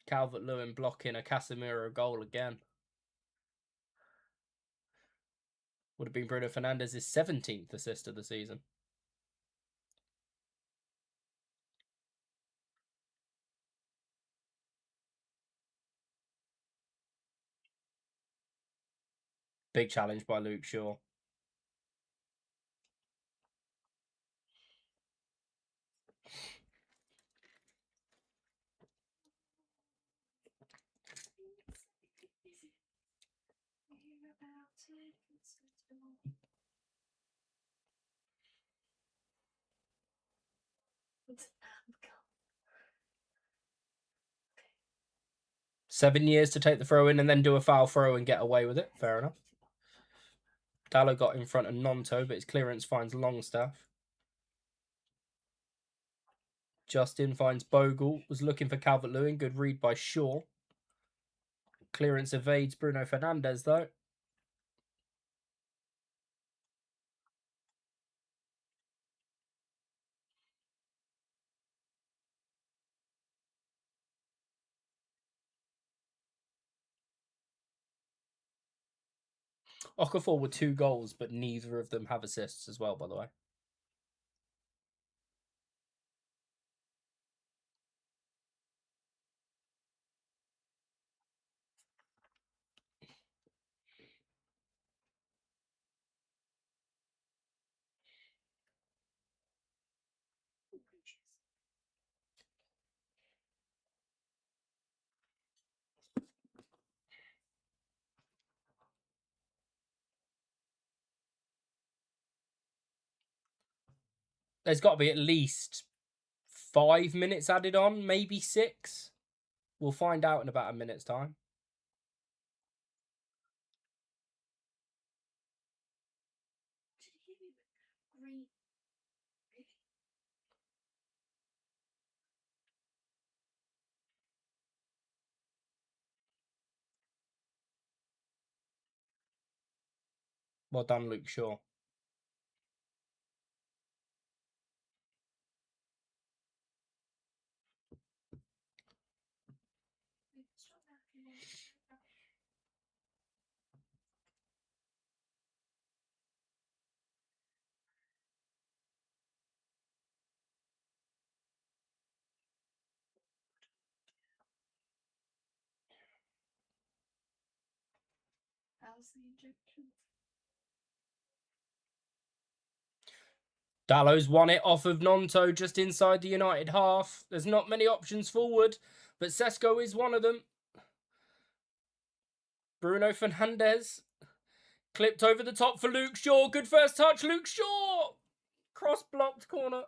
Calvert-Lewin blocking a Casemiro goal again. Would have been Bruno Fernandes' 17th assist of the season. Big challenge by Luke Shaw. It's 7 years to take the throw in and then do a foul throw and get away with it. Fair enough. Dallo got in front of Nonto, but his clearance finds Longstaff. Justin finds Bogle. Was looking for Calvert-Lewin. Good read by Shaw. Clearance evades Bruno Fernandes, though. Okafor with 2 goals, but neither of them have assists as well, by the way. There's got to be at least 5 minutes added on, maybe 6. We'll find out in about a minute's time. green. Well done, Luke Shaw. How's the injection? Dallo's won it off of Nonto just inside the United half. There's not many options forward, but Sesko is one of them. Bruno Fernandes clipped over the top for Luke Shaw. Good first touch, Luke Shaw. Cross blocked corner.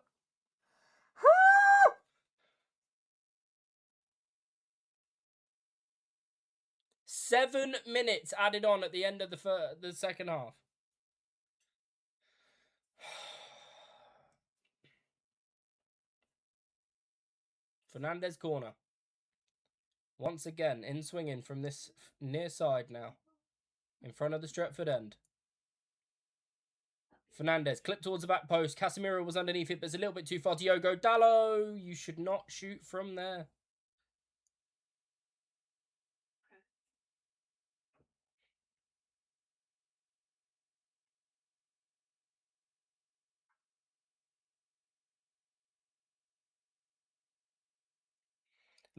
7 minutes added on at the end of the second half. Fernandez corner. Once again, in swinging from this near side now. In front of the Stretford end. Fernandez clipped towards the back post. Casemiro was underneath it, but it's a little bit too far. Diogo Dallo, you should not shoot from there.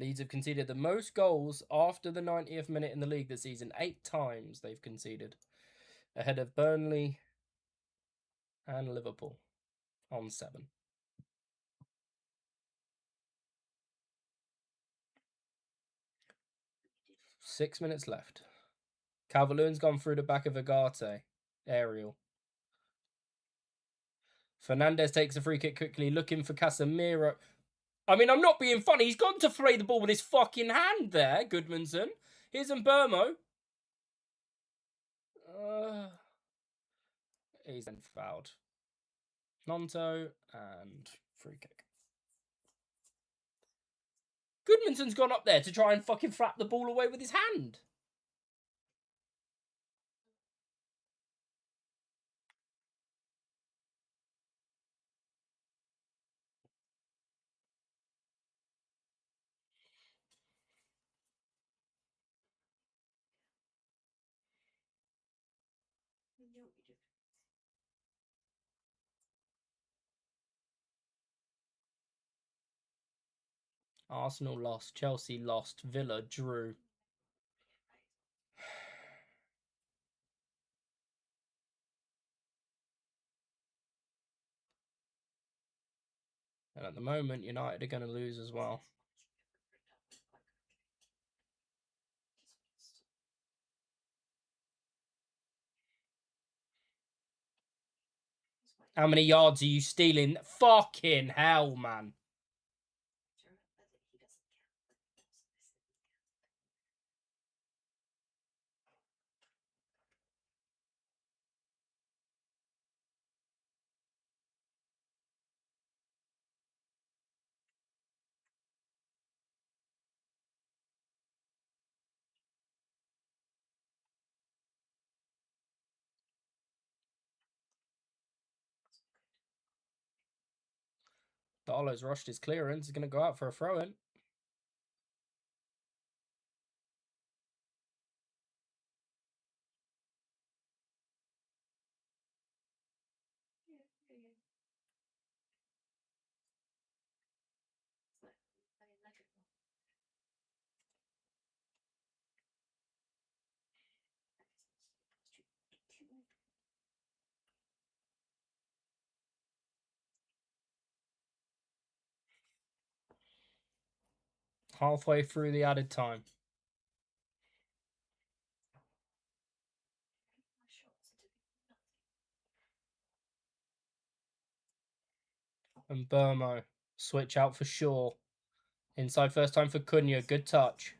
Leeds have conceded the most goals after the 90th minute in the league this season. 8 times they've conceded. Ahead of Burnley and Liverpool on 7. 6 minutes left. Calvert-Lewin's gone through the back of Agate. Aerial. Fernandez takes a free kick quickly, looking for Casemiro. I mean, I'm not being funny. He's gone to play the ball with his fucking hand there, Goodmanson. Here's Mbermo. He's then fouled. Nonto and free kick. Goodmanson's gone up there to try and fucking flap the ball away with his hand. Arsenal lost. Chelsea lost. Villa drew. And at the moment, United are going to lose as well. How many yards are you stealing? Fucking hell, man. Darlow's rushed his clearance. He's going to go out for a throw-in. Halfway through the added time. And Burmo. Switch out for Shaw. Inside first time for Cunha. Good touch.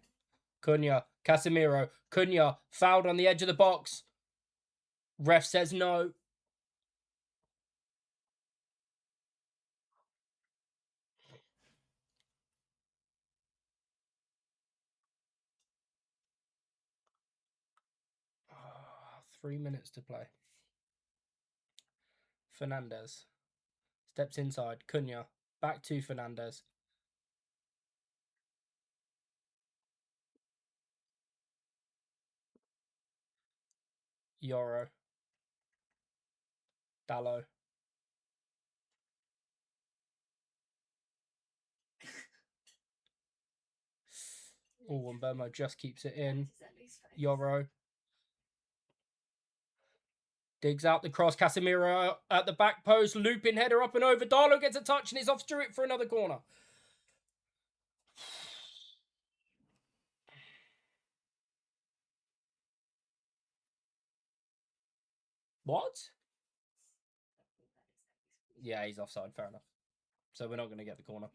Cunha. Casemiro. Cunha. Fouled on the edge of the box. Ref says no. Oh, 3 minutes to play. Fernandez. Steps inside. Cunha. Back to Fernandez. Yoro. Dallo. Oh, and Burmo just keeps it in. Yoro. Digs out the cross. Casemiro at the back post. Looping header up and over. Darlow gets a touch and is off to it for another corner. What? Yeah, he's offside. Fair enough. So we're not going to get the corner.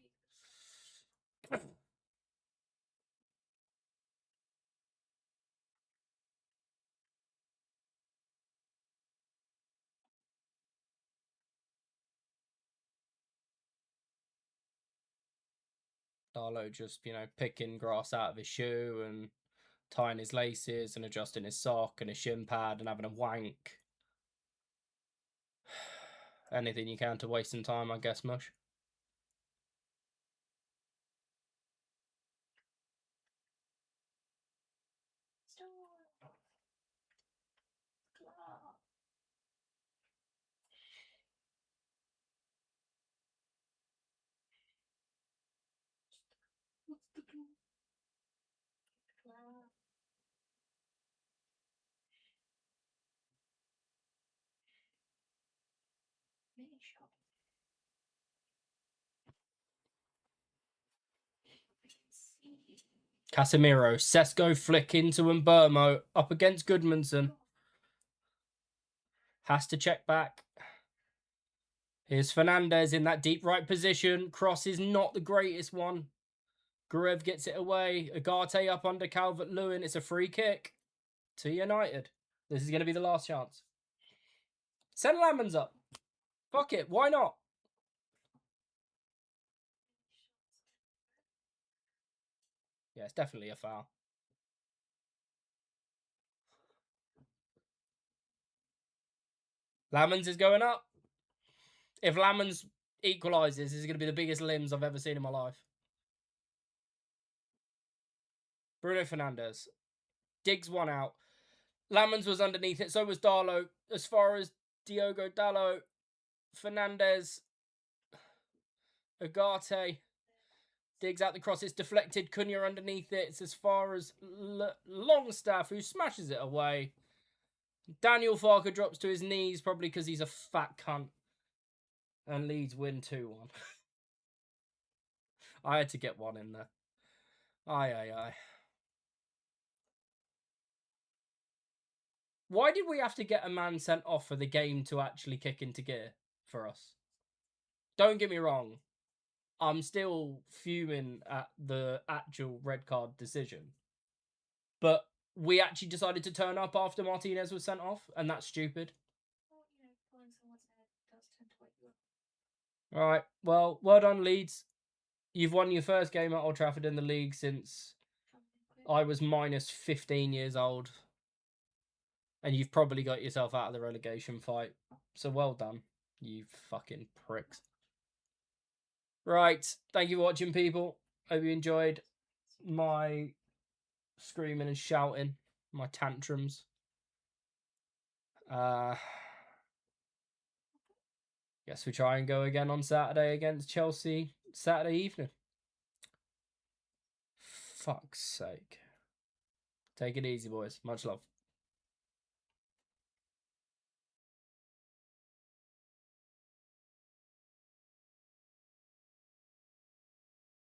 Darlow just, picking grass out of his shoe and tying his laces and adjusting his sock and his shin pad and having a wank. Anything you can to waste some time, I guess, Mush. Casemiro, Sesko flick into Mbermo, up against Goodmanson. Has to check back. Here's Fernandez in that deep right position. Cross is not the greatest one. Gruev gets it away. Agate up under Calvert-Lewin. It's a free kick to United. This is going to be the last chance. Send Lamans up. Fuck it. Why not? Yeah, it's definitely a foul. Lamans is going up. If Lamans equalises, this is going to be the biggest limbs I've ever seen in my life. Bruno Fernandes digs one out. Lamans was underneath it. So was Darlow. As far as Diogo Dalot, Fernandes, Agate digs out the cross. It's deflected. Cunha underneath it. It's as far as Longstaff, who smashes it away. Daniel Farker drops to his knees, probably because he's a fat cunt. And Leeds win 2-1. I had to get one in there. Aye. Why did we have to get a man sent off for the game to actually kick into gear for us? Don't get me wrong. I'm still fuming at the actual red card decision. But we actually decided to turn up after Martinez was sent off, and that's stupid. All right. Well done, Leeds. You've won your first game at Old Trafford in the league since I was minus 15 years old. And you've probably got yourself out of the relegation fight. So well done, you fucking pricks. Right. Thank you for watching, people. Hope you enjoyed my screaming and shouting, my tantrums. Guess we try and go again on Saturday against Chelsea Saturday evening. Fuck's sake. Take it easy, boys. Much love.